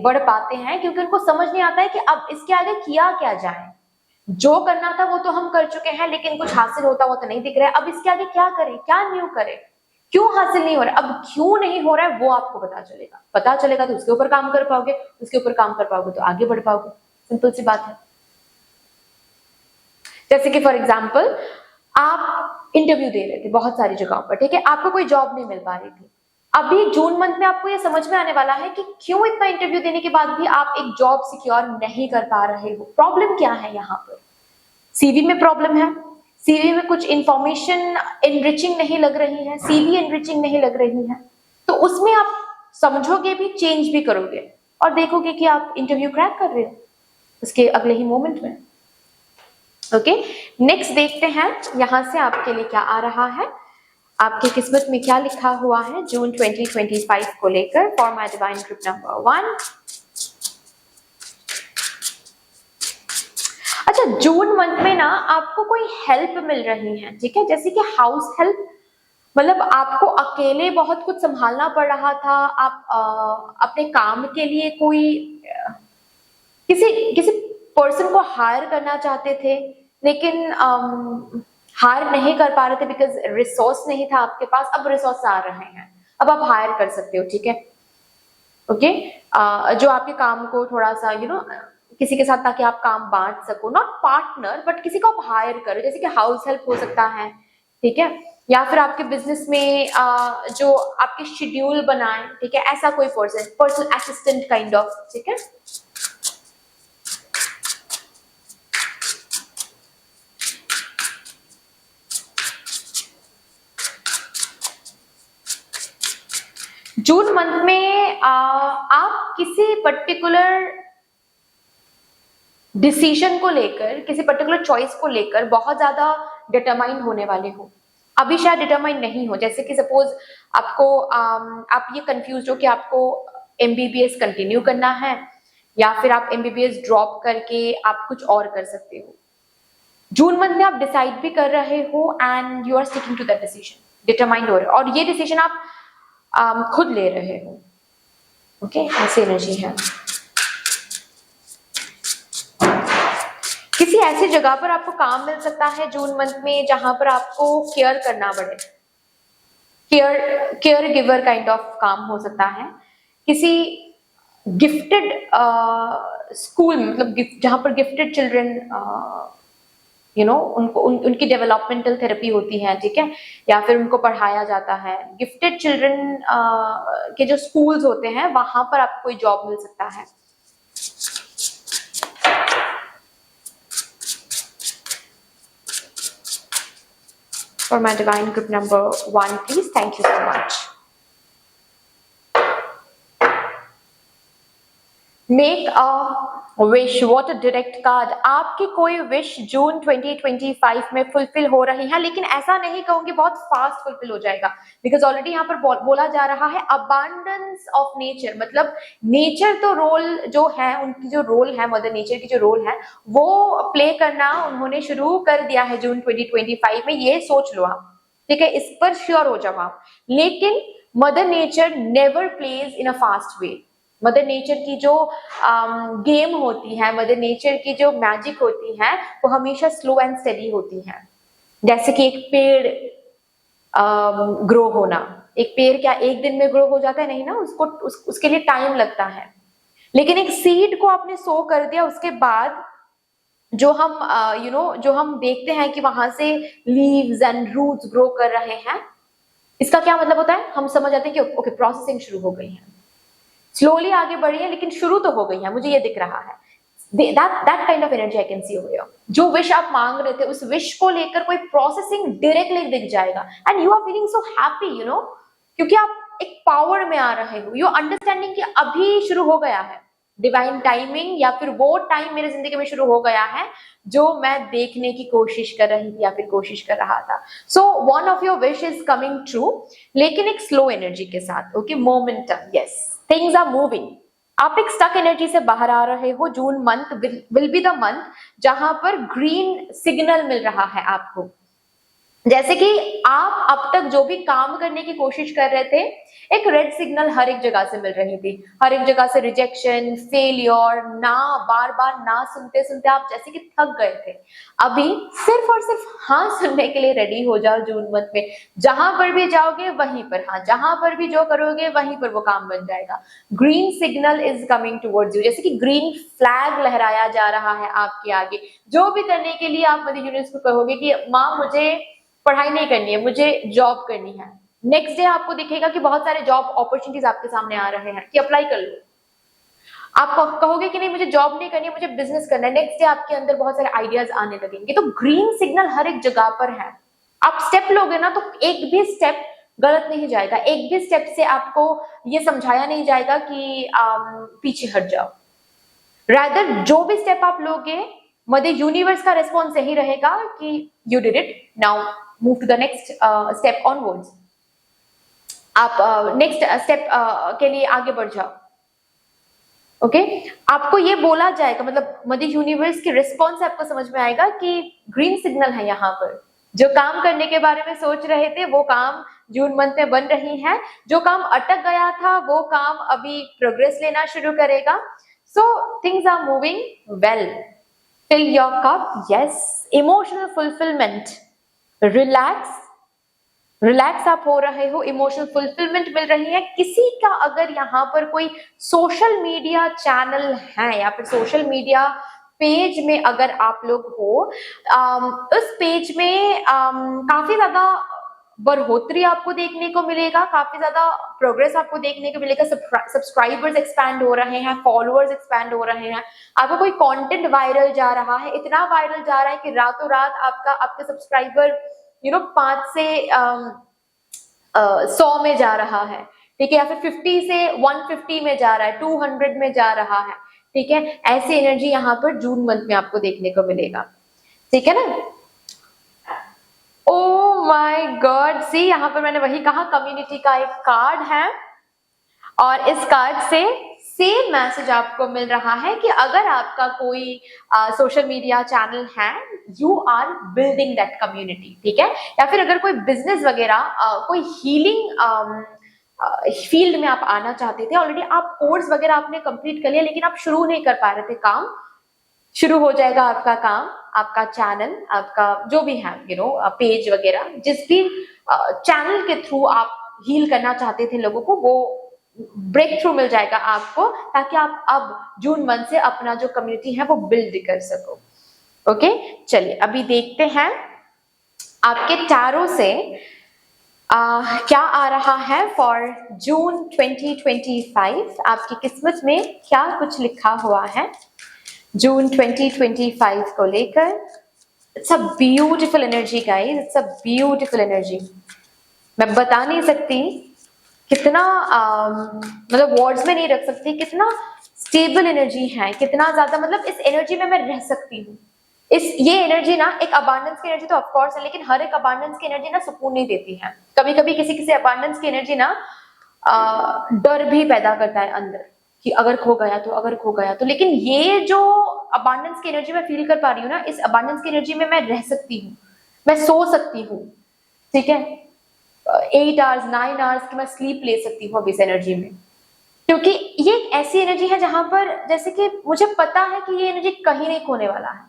बढ़ पाते हैं क्योंकि उनको समझ नहीं आता है कि अब इसके आगे किया क्या जाए। जो करना था वो तो हम कर चुके हैं, लेकिन कुछ हासिल होता हुआ तो नहीं दिख रहा है। अब इसके आगे क्या करें, क्या न्यू करें, क्यों हासिल नहीं हो रहा है, अब क्यों नहीं हो रहा है, वो आपको पता चलेगा तो उसके ऊपर काम कर पाओगे, उसके ऊपर काम कर पाओगे तो आगे बढ़ पाओगे। सिंपल सी बात है। जैसे कि फॉर एग्जाम्पल आप इंटरव्यू दे रहे थे बहुत सारी जगहों पर, ठीक है, आपको कोई जॉब नहीं मिल पा रही थी। अभी जून मंथ में आपको ये समझ में आने वाला है कि क्यों इतना इंटरव्यू देने के बाद भी आप एक जॉब सिक्योर नहीं कर पा रहे हो। प्रॉब्लम क्या है यहाँ पर? सीवी में प्रॉब्लम है, सीवी में कुछ इंफॉर्मेशन एनरिचिंग नहीं लग रही है, सीवी एनरिचिंग नहीं लग रही है, तो उसमें आप समझोगे भी, चेंज भी करोगे और देखोगे कि आप इंटरव्यू क्रैक कर रहे हो उसके अगले ही मोमेंट में। ओके, नेक्स्ट देखते हैं यहां से आपके लिए क्या आ रहा है, आपकी किस्मत में क्या लिखा हुआ है जून 2025 को लेकर for my divine group number 1। अच्छा, जून मंथ में ना आपको कोई हेल्प मिल रही है, ठीक है, जैसे कि हाउस हेल्प, मतलब आपको अकेले बहुत कुछ संभालना पड़ रहा था। आप अपने काम के लिए कोई किसी पर्सन को हायर करना चाहते थे, लेकिन हायर नहीं कर पा रहे थे बिकॉज रिसोर्स नहीं था आपके पास। अब रिसोर्स आ रहे हैं, अब आप हायर कर सकते हो, ठीक है। ओके, जो आपके काम को थोड़ा सा किसी के साथ, ताकि आप काम बांट सको, नॉट पार्टनर बट किसी को आप हायर करो, जैसे कि हाउस हेल्प हो सकता है, ठीक है, या फिर आपके बिजनेस में जो आपके शेड्यूल बनाए, ठीक है, ऐसा कोई पर्सनल असिस्टेंट काइंड ऑफ, ठीक है। जून मंथ में आप किसी पर्टिकुलर डिसीजन को लेकर, किसी पर्टिकुलर चॉइस को लेकर बहुत ज्यादा डिटरमाइन होने वाले हो। अभी शायद डिटरमाइन नहीं हो, जैसे कि सपोज आपको आप ये कंफ्यूज हो कि आपको एमबीबीएस कंटिन्यू करना है या फिर आप एमबीबीएस ड्रॉप करके आप कुछ और कर सकते हो। जून मंथ में आप डिसाइड भी कर रहे हो and you are sticking to that decision, determined हो रहे हो, और ये डिसीजन आप खुद ले रहे हो। ओके, ऐसी एनर्जी है। किसी ऐसी जगह पर आपको काम मिल सकता है जून मंथ में जहां पर आपको केयर करना पड़े, केयर गिवर काइंड ऑफ काम हो सकता है। किसी गिफ्टेड स्कूल, मतलब जहां पर गिफ्टेड चिल्ड्रन उनकी डेवलपमेंटल थेरेपी होती है, ठीक है, या फिर उनको पढ़ाया जाता है। गिफ्टेड चिल्ड्रन के जो स्कूल्स होते हैं वहां पर आपको कोई जॉब मिल सकता है। For my divine group number 1, please. Thank you so much. Make a wish. What a direct card. आपकी कोई विश जून 2025 में फुलफिल हो रही है, लेकिन ऐसा नहीं कहूंगी बहुत फास्ट फुलफिल हो जाएगा, बिकॉज ऑलरेडी यहाँ पर बोला जा रहा है अबांडेंस ऑफ नेचर, मतलब नेचर तो रोल जो है, उनकी जो रोल है, मदर नेचर की जो रोल है वो प्ले करना उन्होंने शुरू कर दिया है जून 2025 में। ये सोच लो आप, ठीक है, इस पर श्योर हो जाओ आप। लेकिन mother nature never plays in a fast way. Mother nature की जो गेम होती है, मदर नेचर की जो मैजिक होती है, वो हमेशा स्लो एंड स्टेडी होती है। जैसे कि एक पेड़ ग्रो होना, एक पेड़ क्या एक दिन में ग्रो हो जाता है? नहीं ना, उसके लिए टाइम लगता है। लेकिन एक सीड को आपने सो कर दिया, उसके बाद जो हम जो हम देखते हैं कि वहां से लीव्स एंड रूट्स ग्रो कर रहे हैं, इसका क्या मतलब होता है? हम समझ जाते हैं कि ओके, प्रोसेसिंग शुरू हो गई है, स्लोली आगे बढ़ी है, लेकिन शुरू तो हो गई है, मुझे ये दिख रहा है। that kind of energy I can see over here. जो विश आप मांग रहे थे, उस विश को लेकर कोई प्रोसेसिंग डायरेक्टली दिख जाएगा and you are feeling so happy, क्योंकि आप एक पावर में आ रहे हो। यू अंडरस्टैंडिंग कि अभी शुरू हो गया है डिवाइन टाइमिंग, या फिर वो टाइम मेरे जिंदगी में शुरू हो गया है जो मैं देखने की कोशिश कर रही थी या फिर कोशिश कर रहा था। So one of your wish is coming true, लेकिन एक स्लो एनर्जी के साथ। Okay, momentum, yes, things are moving, आप एक स्टक एनर्जी से बाहर आ रहे हो। June month will be the month जहां पर ग्रीन सिग्नल मिल रहा है आपको। जैसे कि आप अब तक जो भी काम करने की कोशिश कर रहे थे, एक रेड सिग्नल हर एक जगह से मिल रही थी, हर एक जगह से रिजेक्शन, फेलियर, ना, बार बार ना सुनते सुनते आप जैसे कि थक गए थे। अभी सिर्फ और सिर्फ हाँ सुनने के लिए रेडी हो जाओ। जून मंथ में जहां पर भी जाओगे वहीं पर हाँ, जहां पर भी जो करोगे वहीं पर वो काम बन जाएगा। Green signal is coming towards you, जैसे कि ग्रीन फ्लैग लहराया जा रहा है आपके आगे। जो भी करने के लिए आप मदर यूनिवर्स को कहोगे कि माँ मुझे पढ़ाई नहीं करनी है, मुझे जॉब करनी है, नेक्स्ट डे आपको दिखेगा कि बहुत सारे जॉब अपॉर्चुनिटीज आपके सामने आ रहे हैं कि अप्लाई कर लो। आप कहोगे कि नहीं मुझे जॉब नहीं करनी है, मुझे बिजनेस करना है, नेक्स्ट डे आपके अंदर बहुत सारे आइडियाज आने लगेंगे। तो ग्रीन सिग्नल हर एक जगह पर है। आप स्टेप लोगे ना तो एक भी स्टेप गलत नहीं जाएगा, एक भी स्टेप से आपको ये समझाया नहीं जाएगा कि पीछे हट जाओ। रादर जो भी स्टेप आप लोगे मदर यूनिवर्स का रिस्पॉन्स यही रहेगा कि you did it, now move to the next step onwards. आप नेक्स्ट स्टेप के लिए आगे बढ़ जाओ। ओके आपको ये बोला जाएगा, मतलब मदर यूनिवर्स के रिस्पॉन्स से आपको समझ में आएगा कि ग्रीन सिग्नल है यहाँ पर। जो काम करने के बारे में सोच रहे थे वो काम जून मंथ में बन रही है, जो काम अटक गया था वो काम अभी प्रोग्रेस लेना शुरू करेगा। So things are moving well. Fill your cup, yes, emotional fulfilment, relax आप हो रहे हो, इमोशनल फुलफिलमेंट मिल रही है। किसी का अगर यहाँ पर कोई सोशल मीडिया चैनल है या फिर सोशल मीडिया पेज में अगर आप लोग हो, उस पेज में काफी ज्यादा बढ़ोतरी आपको देखने को मिलेगा, काफी ज्यादा प्रोग्रेस आपको देखने को मिलेगा। सब्सक्राइबर्स एक्सपैंड हो रहे हैं, फॉलोअर्स एक्सपैंड हो रहे हैं, आपका कोई कंटेंट वायरल जा रहा है, इतना वायरल जा रहा है कि रातों रात आपके सब्सक्राइबर 5 से 100 में जा रहा है, ठीक है, या फिर 50 से 150 में जा रहा है, 200 में जा रहा है, ठीक है। ऐसी एनर्जी यहाँ पर जून मंथ में आपको देखने को मिलेगा, ठीक है ना। ओ माय गॉड, सी यहाँ पर मैंने वही कहा, कम्युनिटी का एक कार्ड है और इस कार्ड से सेम मैसेज आपको मिल रहा है कि अगर आपका कोई सोशल मीडिया चैनल है, you are building that community, ठीक है। या फिर अगर कोई बिजनेस वगैरह कोई हीलिंग फील्ड में आप आना चाहते थे, ऑलरेडी आप कोर्स वगैरह आपने कंप्लीट कर लिया लेकिन आप शुरू नहीं कर पा रहे थे, काम शुरू हो जाएगा आपका काम, आपका चैनल, आपका जो भी है पेज वगैरह, जिस भी चैनल के थ्रू आप हील करना चाहते थे लोगों को, वो ब्रेक थ्रू मिल जाएगा आपको, ताकि आप अब जून मंथ से अपना जो कम्युनिटी है वो बिल्ड कर सको। ओके चलिए अभी देखते हैं आपके टैरो से क्या आ रहा है फॉर जून 2025। आपकी किस्मत में क्या कुछ लिखा हुआ है जून 2025 को लेकर। It's a beautiful energy guys, it's a beautiful energy. मैं बता नहीं सकती कितना मतलब वर्ड्स में नहीं रख सकती, कितना स्टेबल एनर्जी है, कितना ज्यादा, मतलब इस एनर्जी में मैं रह सकती हूँ। ये एनर्जी ना एक अबांडेंस की एनर्जी तो ऑफ कोर्स है, लेकिन हर एक अबांडेंस की एनर्जी ना सुकून नहीं देती है। कभी कभी किसी अबांडेंस की एनर्जी ना डर भी पैदा करता है अंदर कि अगर खो गया तो, अगर खो गया तो। लेकिन ये जो अबांडेंस की एनर्जी मैं फील कर पा रही हूँ ना, इस अबांडेंस की एनर्जी में मैं रह सकती हूँ, मैं सो सकती हूँ, ठीक है। 8 आवर्स 9 आवर्स की मैं स्लीप ले सकती हूँ अब इस एनर्जी में, क्योंकि ये एक ऐसी एनर्जी है जहां पर जैसे कि मुझे पता है कि ये एनर्जी कहीं नहीं खोने वाला है,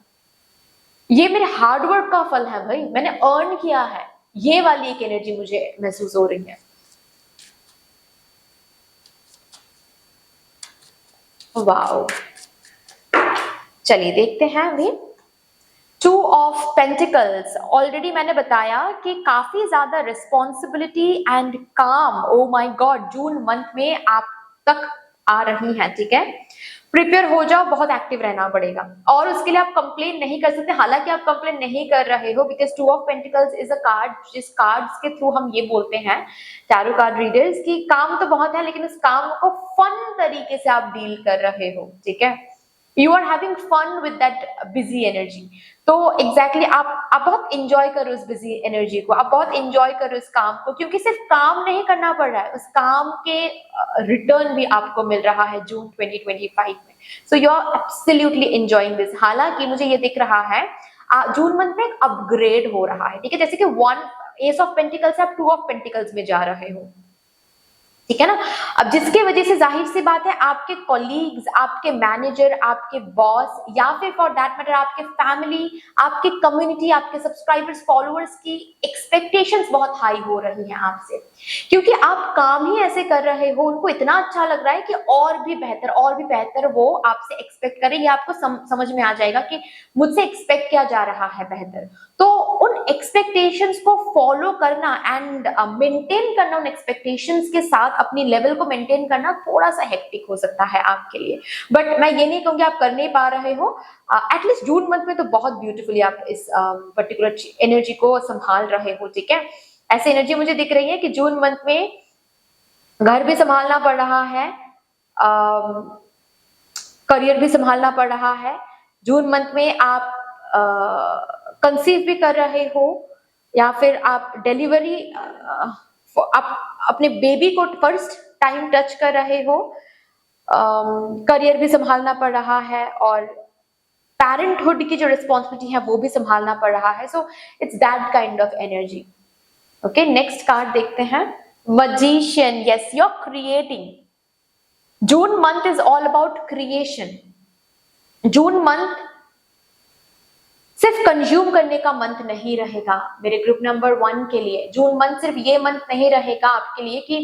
ये मेरे हार्डवर्क का फल है भाई, मैंने अर्न किया है। ये वाली एक एनर्जी मुझे महसूस हो रही है। वाओ, चलिए देखते हैं अभी। 2 ऑफ पेंटिकल्स, ऑलरेडी मैंने बताया कि काफी ज्यादा रिस्पॉन्सिबिलिटी एंड काम, oh my God, June month में आप तक आ रही हैं, ठीक है। प्रिपेयर हो जाओ, बहुत एक्टिव रहना पड़ेगा और उसके लिए आप कंप्लेन नहीं कर सकते। हालांकि आप कंप्लेन नहीं कर रहे हो, because 2 of pentacles is a card जिस कार्ड्स के थ्रू हम ये बोलते हैं टैरो कार्ड रीडर्स कि काम तो बहुत है लेकिन उस काम को फन तरीके से आप डील कर रहे हो, ठीक है। You are having fun with that busy energy. तो एग्जैक्टली आप बहुत इंजॉय करो उस बिजी एनर्जी को, आप बहुत इंजॉय करो इस काम को, क्योंकि सिर्फ काम नहीं करना पड़ रहा है, उस काम के रिटर्न भी आपको मिल रहा है जून 2025 में। So you are absolutely enjoying this. हालांकि मुझे ये दिख रहा है जून मंथ में एक अपग्रेड हो रहा है, ठीक है, जैसे कि वन एस ऑफ पेंटिकल्स से आप टू ऑफ पेंटिकल्स में जा रहे हो, ठीक है ना। अब जिसके वजह से जाहिर सी बात है आपके कॉलीग्स, आपके मैनेजर, आपके बॉस, या फिर फॉर दैट मैटर आपके फैमिली, आपके कम्युनिटी, आपके सब्सक्राइबर्स, फॉलोअर्स की एक्सपेक्टेशंस बहुत हाई हो रही हैं आपसे, क्योंकि आप काम ही ऐसे कर रहे हो, उनको इतना अच्छा लग रहा है कि और भी बेहतर वो आपसे एक्सपेक्ट करें। ये आपको समझ में आ जाएगा कि मुझसे एक्सपेक्ट किया जा रहा है बेहतर। तो उन एक्सपेक्टेशंस को फॉलो करना एंड मेंटेन करना, उन एक्सपेक्टेशंस के साथ अपनी लेवल को मेंटेन करना थोड़ा सा हेक्टिक हो सकता है आपके लिए, बट मैं ये नहीं कहूंगी आप कर नहीं पा रहे हो। एटलीस्ट जून मंथ में तो बहुत ब्यूटीफुली आप इस पर्टिकुलर एनर्जी को संभाल रहे हो, ठीक है। ऐसी एनर्जी मुझे दिख रही है कि जून मंथ में घर भी संभालना पड़ रहा है, करियर भी संभालना पड़ रहा है। जून मंथ में आप कंसीव भी कर रहे हो, या फिर आप डिलीवरी, आप अपने बेबी को फर्स्ट टाइम टच कर रहे हो, करियर भी संभालना पड़ रहा है, और पेरेंटहुड की जो रिस्पॉन्सिबिलिटी है वो भी संभालना पड़ रहा है। So it's that kind of energy. Okay, next card देखते हैं, magician. Yes, you are creating. June month is all about creation. June month सिर्फ कंज्यूम करने का मंथ नहीं रहेगा मेरे ग्रुप नंबर 1 के लिए। जून मंथ सिर्फ ये मंथ नहीं रहेगा आपके लिए कि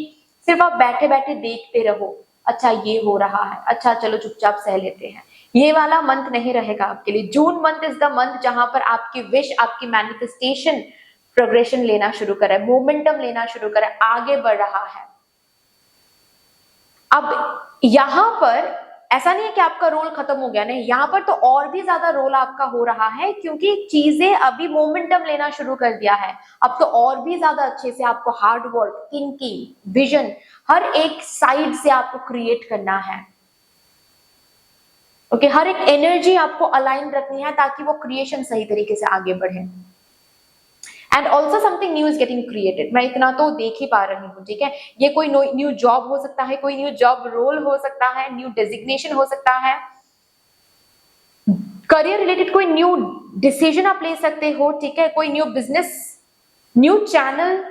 सिर्फ आप बैठे बैठे देखते रहो, अच्छा ये हो रहा है, अच्छा चलो चुपचाप सह लेते हैं, ये वाला मंथ नहीं रहेगा आपके लिए। जून मंथ इज द मंथ जहां पर आपकी विश, आपकी मैनिफेस्टेशन प्रोग्रेशन लेना शुरू करे, मोमेंटम लेना शुरू करे, आगे बढ़ रहा है। अब यहां पर ऐसा नहीं है कि आपका रोल खत्म हो गया, नहीं, यहाँ पर तो और भी ज्यादा रोल आपका हो रहा है, क्योंकि चीजें अभी मोमेंटम लेना शुरू कर दिया है। अब तो और भी ज्यादा अच्छे से आपको हार्ड वर्क, थिंकिंग, विजन, हर एक साइड से आपको क्रिएट करना है। ओके, हर एक एनर्जी आपको अलाइन रखनी है ताकि वो क्रिएशन सही तरीके से आगे बढ़े। And also something new is getting created. मैं इतना तो देख ही पा रही हूँ, ठीक है। ये कोई न्यू जॉब हो सकता है, कोई न्यू जॉब रोल हो सकता है, न्यू डेजिग्नेशन हो सकता है, करियर रिलेटेड कोई न्यू डिसीजन आप ले सकते हो, ठीक है, कोई न्यू बिजनेस, न्यू चैनल,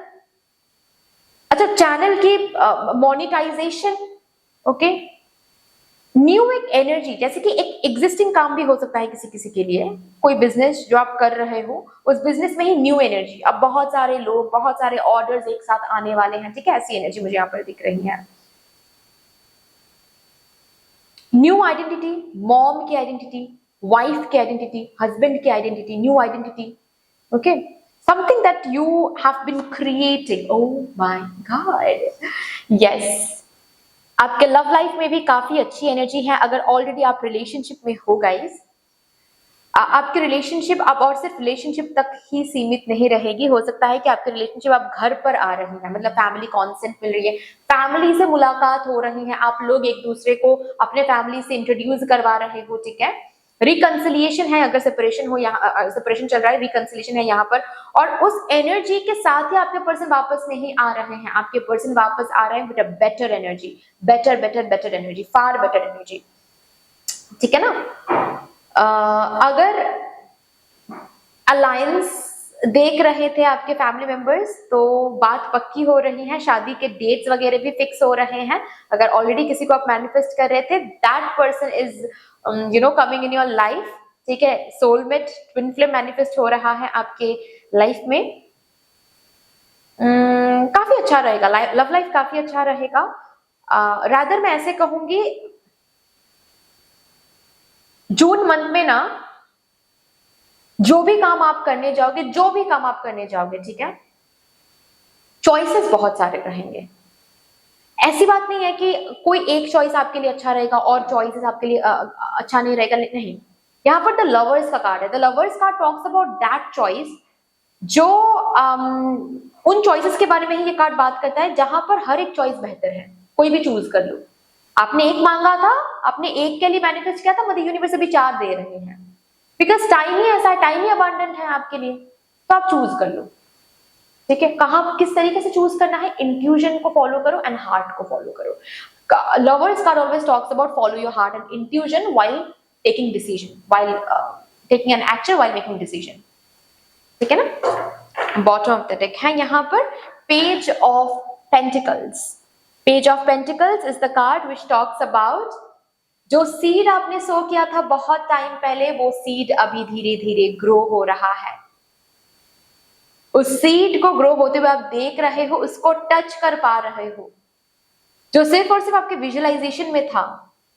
अच्छा चैनल की मोनेटाइजेशन, ओके, न्यू एक एनर्जी, जैसे कि एक एग्जिस्टिंग काम भी हो सकता है किसी किसी के लिए, कोई बिजनेस जो आप कर रहे हो उस बिजनेस में ही न्यू एनर्जी। अब बहुत सारे लोग, बहुत सारे ऑर्डर्स एक साथ आने वाले हैं, ठीक है, ऐसी एनर्जी मुझे यहाँ पर दिख रही है। न्यू आइडेंटिटी, मॉम की आइडेंटिटी, वाइफ की आइडेंटिटी, हस्बैंड की identity, new identity, okay, something that you have been creating. Oh my god, yes. आपके लव लाइफ में भी काफी अच्छी एनर्जी है। अगर ऑलरेडी आप रिलेशनशिप में हो गाइस, आपकी रिलेशनशिप अब और सिर्फ रिलेशनशिप तक ही सीमित नहीं रहेगी। हो सकता है कि आपकी रिलेशनशिप आप घर पर आ रही है, मतलब फैमिली कॉन्सेंट मिल रही है, फैमिली से मुलाकात हो रही है, आप लोग एक दूसरे को अपने फैमिली से इंट्रोड्यूस करवा रहे हो, ठीक है। रिकंसिलिएशन है, अगर सेपरेशन हो, यहाँ सेपरेशन चल रहा है, रिकंसिलिएशन है यहाँ पर। और उस एनर्जी के साथ ही आपके पर्सन वापस नहीं आ रहे हैं, आपके पर्सन वापस आ रहे हैं with a better energy, better energy, far better energy, ठीक है ना। अगर अलायंस देख रहे थे आपके फैमिली मेंबर्स, तो बात पक्की हो रही है, शादी के डेट्स वगैरह भी फिक्स हो रहे हैं। अगर ऑलरेडी किसी को आप मैनिफेस्ट कर रहे थे, that person is coming in your life, ठीक है। सोलमेट, ट्विन फ्लेम मैनिफेस्ट हो रहा है आपके लाइफ में। काफी अच्छा रहेगा, लव लाइफ काफी अच्छा रहेगा। रादर मैं ऐसे कहूंगी, जून मंथ में ना जो भी काम आप करने जाओगे, ठीक है, चॉइसेस बहुत सारे रहेंगे। ऐसी बात नहीं है कि कोई एक चॉइस आपके लिए अच्छा रहेगा और चॉइसेस आपके लिए अच्छा नहीं रहेगा, नहीं। यहाँ पर द लवर्स का कार्ड है। The lovers card talks about that choice, जो उन चॉइसेस के बारे में ही ये कार्ड बात करता है जहां पर हर एक चॉइस बेहतर है। कोई भी चूज कर लो, आपने एक मांगा था, आपने एक के लिए मैनिफेस्ट किया था, मदर यूनिवर्स अभी 4 दे रहे हैं, बिकॉज टाइम ही ऐसा है, टाइम ही अबांडेंट है आपके लिए, तो आप चूज कर लो। ठीक है, कहाँ किस तरीके से चूज करना है, इंट्यूजन को फॉलो करो एंड हार्ट को फॉलो करो। Lovers card always talks about follow your heart and intuition while taking decision, while taking an action, while making decision. ठीक है ना। बॉटम ऑफ द डेक है यहाँ पर page of pentacles. Page of pentacles is the card which talks about जो seed आपने सो किया था बहुत टाइम पहले, वो सीड अभी धीरे धीरे ग्रो हो रहा है। उस सीड को ग्रो होते हुए आप देख रहे हो, उसको टच कर पा रहे हो। जो सिर्फ और सिर्फ आपके विजुअलाइजेशन में था,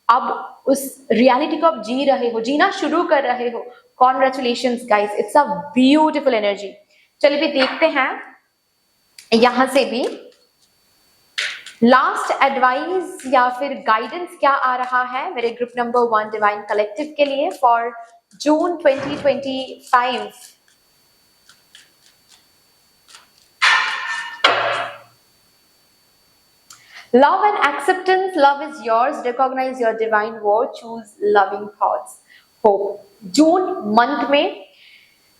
अब उस रियलिटी को आप जी रहे हो, जीना शुरू कर रहे हो। Congratulations guys, it's a beautiful energy. चलिए भी देखते हैं यहां से भी लास्ट एडवाइस या फिर गाइडेंस क्या आ रहा है मेरे ग्रुप नंबर 1 डिवाइन कलेक्टिव के लिए for June 2025। Love and acceptance, love is yours, recognize your divine word, choose loving thoughts, hope। June month में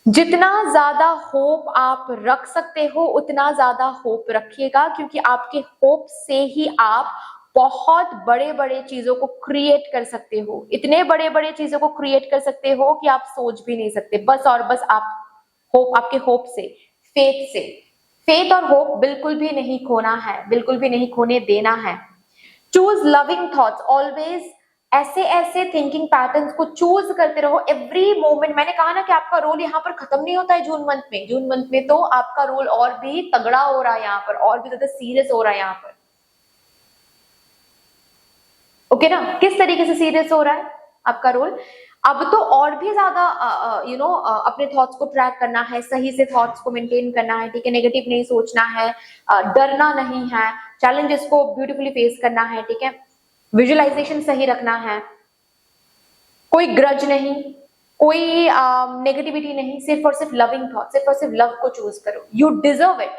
जितना ज्यादा होप आप रख सकते हो उतना ज्यादा होप रखिएगा, क्योंकि आपके होप से ही आप बहुत बड़े बड़े चीजों को क्रिएट कर सकते हो। इतने बड़े बड़े चीजों को क्रिएट कर सकते हो कि आप सोच भी नहीं सकते। बस और बस आप होप, आपके होप से, फेथ से, फेथ और होप बिल्कुल भी नहीं खोना है, बिल्कुल भी नहीं खोने देना है। चूज लविंग थॉट्स, ऑलवेज ऐसे ऐसे थिंकिंग पैटर्न्स को चूज करते रहो एवरी मोमेंट। मैंने कहा ना कि आपका रोल यहाँ पर खत्म नहीं होता है जून मंथ में। जून मंथ में तो आपका रोल और भी तगड़ा हो रहा है, यहाँ पर और भी ज्यादा सीरियस हो रहा है यहाँ पर। ओके ना, किस तरीके से सीरियस हो रहा है आपका रोल? अब तो और भी ज्यादा अपने थॉट्स को ट्रैक करना है, सही से थॉट्स को मेंटेन करना है। ठीक है, नेगेटिव नहीं सोचना है, डरना नहीं है, चैलेंजेस को ब्यूटीफुली फेस करना है। ठीक है, विजुअलाइजेशन सही रखना है, कोई ग्रज नहीं, कोई नेगेटिविटी नहीं, सिर्फ और सिर्फ लविंग थॉट, सिर्फ और सिर्फ लव को चूज करो। यू डिजर्व इट,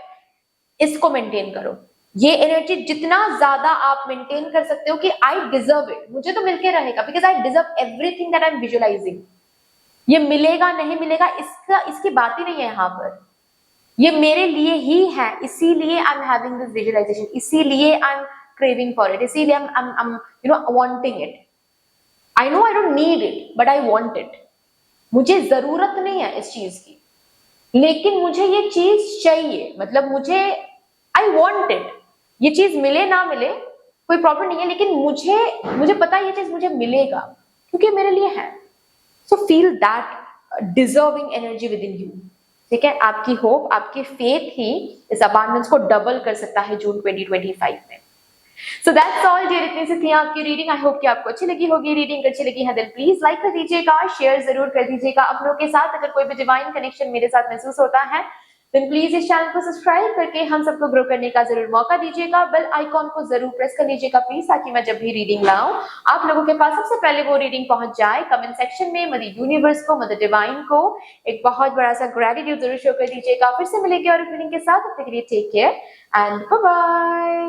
इसको मेंटेन करो। ये एनर्जी जितना ज्यादा आप मेंटेन कर सकते हो कि आई डिजर्व इट, मुझे तो मिलके रहेगा, because I deserve everything that I am visualising. ये मिलेगा नहीं मिलेगा इसकी बात ही नहीं है यहाँ पर, ये मेरे लिए ही है, इसीलिए I am having this visualisation, इसीलिए I am craving for it, इसीलिए I am wanting it. I know I don't need it but I want it. मुझे जरूरत नहीं है इस चीज की, लेकिन मुझे ये चीज चाहिए, मतलब मुझे आई वांट इट। ये चीज मिले ना मिले कोई प्रॉब्लम नहीं है, लेकिन मुझे पता है ये चीज मुझे मिलेगा क्योंकि मेरे लिए है। So feel that deserving energy with in you. ठीक है, आपकी होप, आपकी फेथ ही इस अबांडेंस को डबल कर सकता है जून 2025 में। सो दैट्स ऑल डियर, इतनी सी थी आपकी रीडिंग। आई होप कि आपको अच्छी लगी होगी। रीडिंग अच्छी लगी है देन प्लीज लाइक कर दीजिएगा, शेयर जरूर कर दीजिएगा अपनों के साथ। अगर कोई भी डिवाइन कनेक्शन मेरे साथ महसूस होता है देन प्लीज इस चैनल को सब्सक्राइब करके हम सबको ग्रो करने का जरूर मौका दीजिएगा। बेल आइकॉन को जरूर प्रेस कर लीजिएगा प्लीज, ताकि मैं जब भी रीडिंग लाऊं आप लोगों के पास सबसे पहले वो रीडिंग पहुंच जाए। कमेंट सेक्शन में मदर यूनिवर्स को, मदर डिवाइन को एक बहुत बड़ा सा ग्रेटिट्यूड जरूर शो कर दीजिएगा। फिर से मिलेंगे और रीडिंग के साथ, तब तक के लिए take care and bye bye.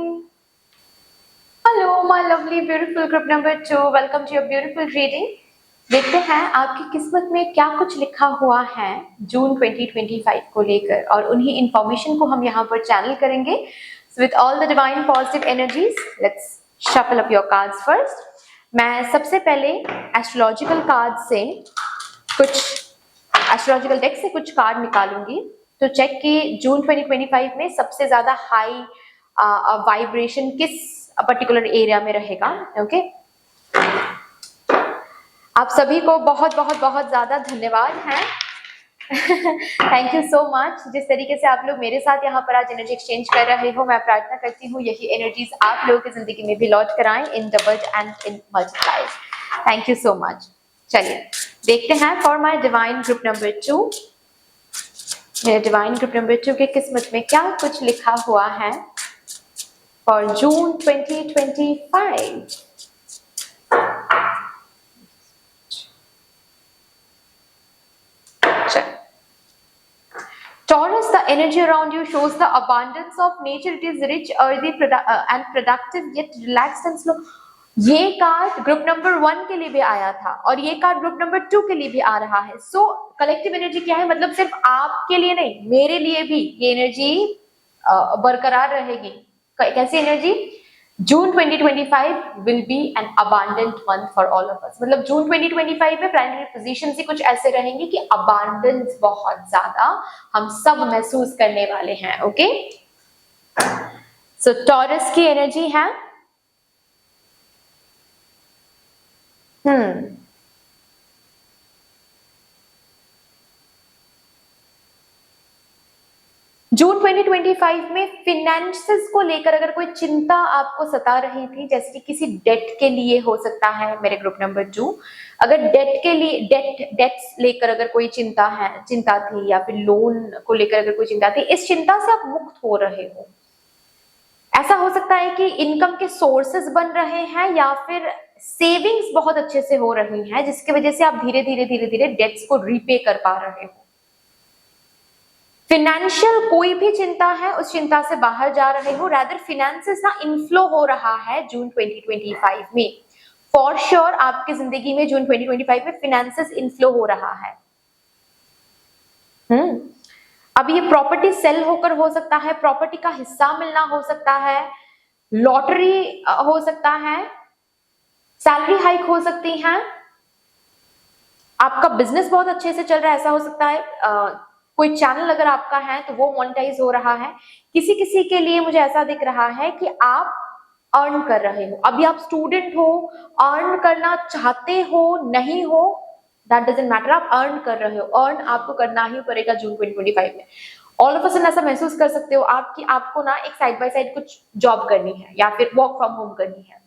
Hello my lovely beautiful group number 2, welcome to your beautiful reading. देखते हैं आपकी किस्मत में क्या कुछ लिखा हुआ है जून 2025 को लेकर, और उन्हीं इंफॉर्मेशन को हम यहाँ पर चैनल करेंगे with all the divine positive energies. Let's shuffle up your cards first. मैं सबसे पहले एस्ट्रोलॉजिकल कार्ड से कुछ, एस्ट्रोलॉजिकल डेक से कुछ कार्ड निकालूंगी तो चेक कि जून 2025 में सबसे ज्यादा हाई वाइब्रेशन किस पर्टिकुलर एरिया में रहेगा। ओके, आप सभी को बहुत बहुत बहुत ज्यादा धन्यवाद है। Thank you so much. जिस तरीके से आप लोग मेरे साथ यहाँ पर आज एनर्जी एक्सचेंज कर रहे हो, मैं प्रार्थना करती हूँ यही एनर्जीज आप लोगों की जिंदगी में भी लौट कर आए in doubled and in multiplied. Thank you so much. चलिए देखते हैं for my divine group number 2, मेरे डिवाइन ग्रुप नंबर 2 के किस्मत में क्या कुछ लिखा हुआ है for June 2025। Taurus, the energy around you shows the abundance of nature. It is rich, earthy, and productive, yet relaxed and slow. ये कार्ड ग्रुप नंबर 1 के लिए भी आया था और ये कार्ड ग्रुप नंबर 2 के लिए भी आ रहा है। सो कलेक्टिव एनर्जी क्या है, मतलब सिर्फ आपके लिए नहीं, मेरे लिए भी ये एनर्जी बरकरार रहेगी। कैसी energy? June 2025 will be an abundant month for all of us. मतलब जून 2025 में प्लैनेटरी पोजीशंस ही कुछ ऐसे रहेंगे कि अबांडेंस बहुत ज्यादा हम सब महसूस करने वाले हैं। ओके, सो टॉरस की एनर्जी है जून 2025 में फिनेंसेस को लेकर अगर कोई चिंता आपको सता रही थी, जैसे कि किसी डेट के लिए हो सकता है मेरे ग्रुप नंबर 2, अगर डेट के लिए डेट्स लेकर अगर कोई चिंता थी या फिर लोन को लेकर अगर कोई चिंता थी, इस चिंता से आप मुक्त हो रहे हो। ऐसा हो सकता है कि इनकम के सोर्सेस बन रहे हैं या फिर सेविंग्स बहुत अच्छे से हो रही हैं, जिसकी वजह से आप धीरे धीरे डेट्स को रीपे कर पा रहे हो। फिनेंशियल कोई भी चिंता है, उस चिंता से बाहर जा रहे हो। रादर फिनेंसेस ना इनफ्लो हो रहा है जून 2025 में। फॉर श्योर आपकी जिंदगी में जून 2025 में फिनेंसेस इनफ्लो हो रहा है। अब ये प्रॉपर्टी सेल होकर हो सकता है, प्रॉपर्टी का हिस्सा मिलना हो सकता है, लॉटरी हो सकता है, सैलरी हाइक हो सकती है, आपका बिजनेस बहुत अच्छे से चल रहा है, ऐसा हो सकता है। कोई चैनल अगर आपका है तो वो मोनेटाइज हो रहा है। किसी किसी के लिए मुझे ऐसा दिख रहा है कि आप अर्न कर रहे हो। अभी आप स्टूडेंट हो, अर्न करना चाहते हो नहीं हो, दैट डजंट मैटर, आप अर्न कर रहे हो। अर्न आपको करना ही पड़ेगा जून 2025 में। ऑल ऑफ अ सडन ऐसा महसूस कर सकते हो आप कि आपको ना एक साइड बाय साइड कुछ जॉब करनी है या फिर वर्क फ्रॉम होम करनी है,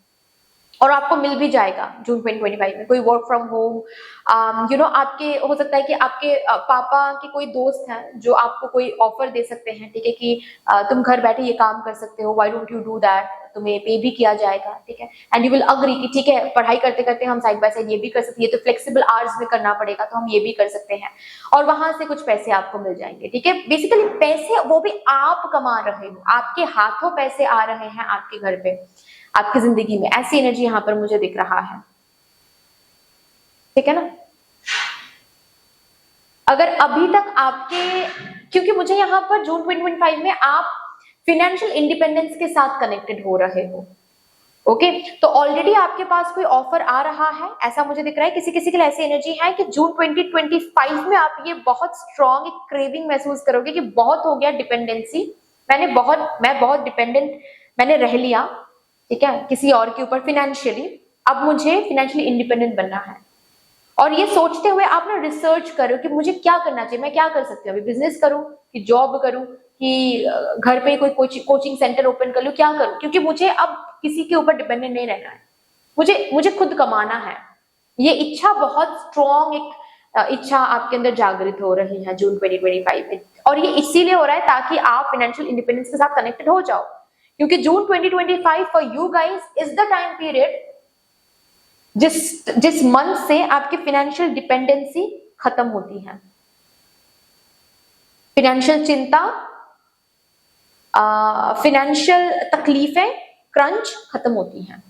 और आपको मिल भी जाएगा जून 2025 में। कोई वर्क फ्रॉम होम, आपके हो सकता है कि आपके पापा के कोई दोस्त हैं जो आपको कोई ऑफर दे सकते हैं, ठीक है, कि तुम घर बैठे ये काम कर सकते हो, why don't you do that, तुम्हें पे भी किया जाएगा, ठीक है, एंड यू विल अग्री कि ठीक है, पढ़ाई करते करते हम साइड बाय साइड ये भी कर सकते हैं, ये तो फ्लेक्सिबल आवर्स में करना पड़ेगा तो हम ये भी कर सकते हैं, और वहां से कुछ पैसे आपको मिल जाएंगे, ठीक है। बेसिकली पैसे वो भी आप कमा रहे हो, आपके हाथों पैसे आ रहे हैं आपके घर पे, आपकी जिंदगी में। ऐसी एनर्जी यहां पर मुझे दिख रहा है, ठीक है ना। अगर अभी तक आपके, क्योंकि मुझे यहां पर जून 2025 में आप फिनेंशियल इंडिपेंडेंस के साथ कनेक्टेड हो रहे हो, ओके, तो ऑलरेडी आपके पास कोई ऑफर आ रहा है, ऐसा मुझे दिख रहा है। किसी किसी के लिए ऐसी एनर्जी है कि जून 2025 में आप ये बहुत स्ट्रॉन्ग एक क्रेविंग महसूस करोगे कि बहुत हो गया डिपेंडेंसी, मैं बहुत डिपेंडेंट मैंने रह लिया, ठीक है, किसी और के ऊपर फिनेंशियली, अब मुझे फिनेंशियली इंडिपेंडेंट बनना है। और ये सोचते हुए आप ना रिसर्च करो कि मुझे क्या करना चाहिए, मैं क्या कर सकती हूँ, अभी बिजनेस करूँ कि जॉब करूँ कि घर पे कोई कोचिंग सेंटर ओपन कर लूँ, क्या करूँ, क्योंकि मुझे अब किसी के ऊपर डिपेंडेंट नहीं रहना है, मुझे खुद कमाना है। ये इच्छा बहुत स्ट्रॉन्ग एक इच्छा आपके अंदर जागृत हो रही है जून 2025 में, और ये इसीलिए हो रहा है ताकि आप फाइनेंशियल इंडिपेंडेंस के साथ कनेक्टेड हो जाओ, क्योंकि जून 2025 for you guys is the time period जिस मंथ से आपकी फाइनेंशियल डिपेंडेंसी खत्म होती है, फाइनेंशियल चिंता, फाइनेंशियल तकलीफें, क्रंच खत्म होती हैं।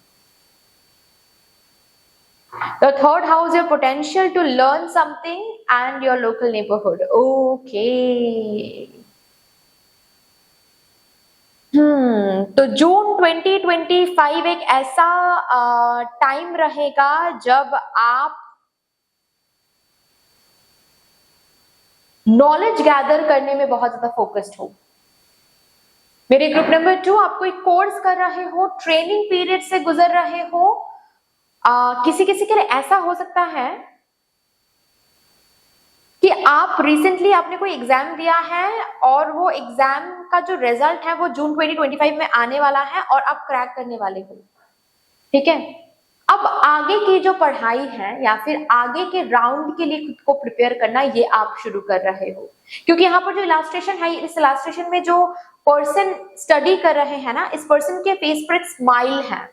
The third house, your potential to learn something and your local neighborhood. Okay. तो जून 2025 एक ऐसा टाइम रहेगा जब आप नॉलेज गैदर करने में बहुत ज्यादा फोकस्ड हो। मेरे ग्रुप नंबर 2, आप कोई कोर्स कर रहे हो, ट्रेनिंग पीरियड से गुजर रहे हो, किसी किसी के लिए ऐसा हो सकता है कि आप रिसेंटली आपने कोई एग्जाम दिया है और वो एग्जाम का जो रिजल्ट है वो जून 2025 में आने वाला है और आप क्रैक करने वाले हो, ठीक है। अब आगे की जो पढ़ाई है या फिर आगे के राउंड के लिए खुद को प्रिपेयर करना, ये आप शुरू कर रहे हो, क्योंकि यहाँ पर जो इलास्ट्रेशन है, इस इलास्ट्रेशन में जो पर्सन स्टडी कर रहे हैं ना, इस पर्सन के फेस पर एक स्माइल है,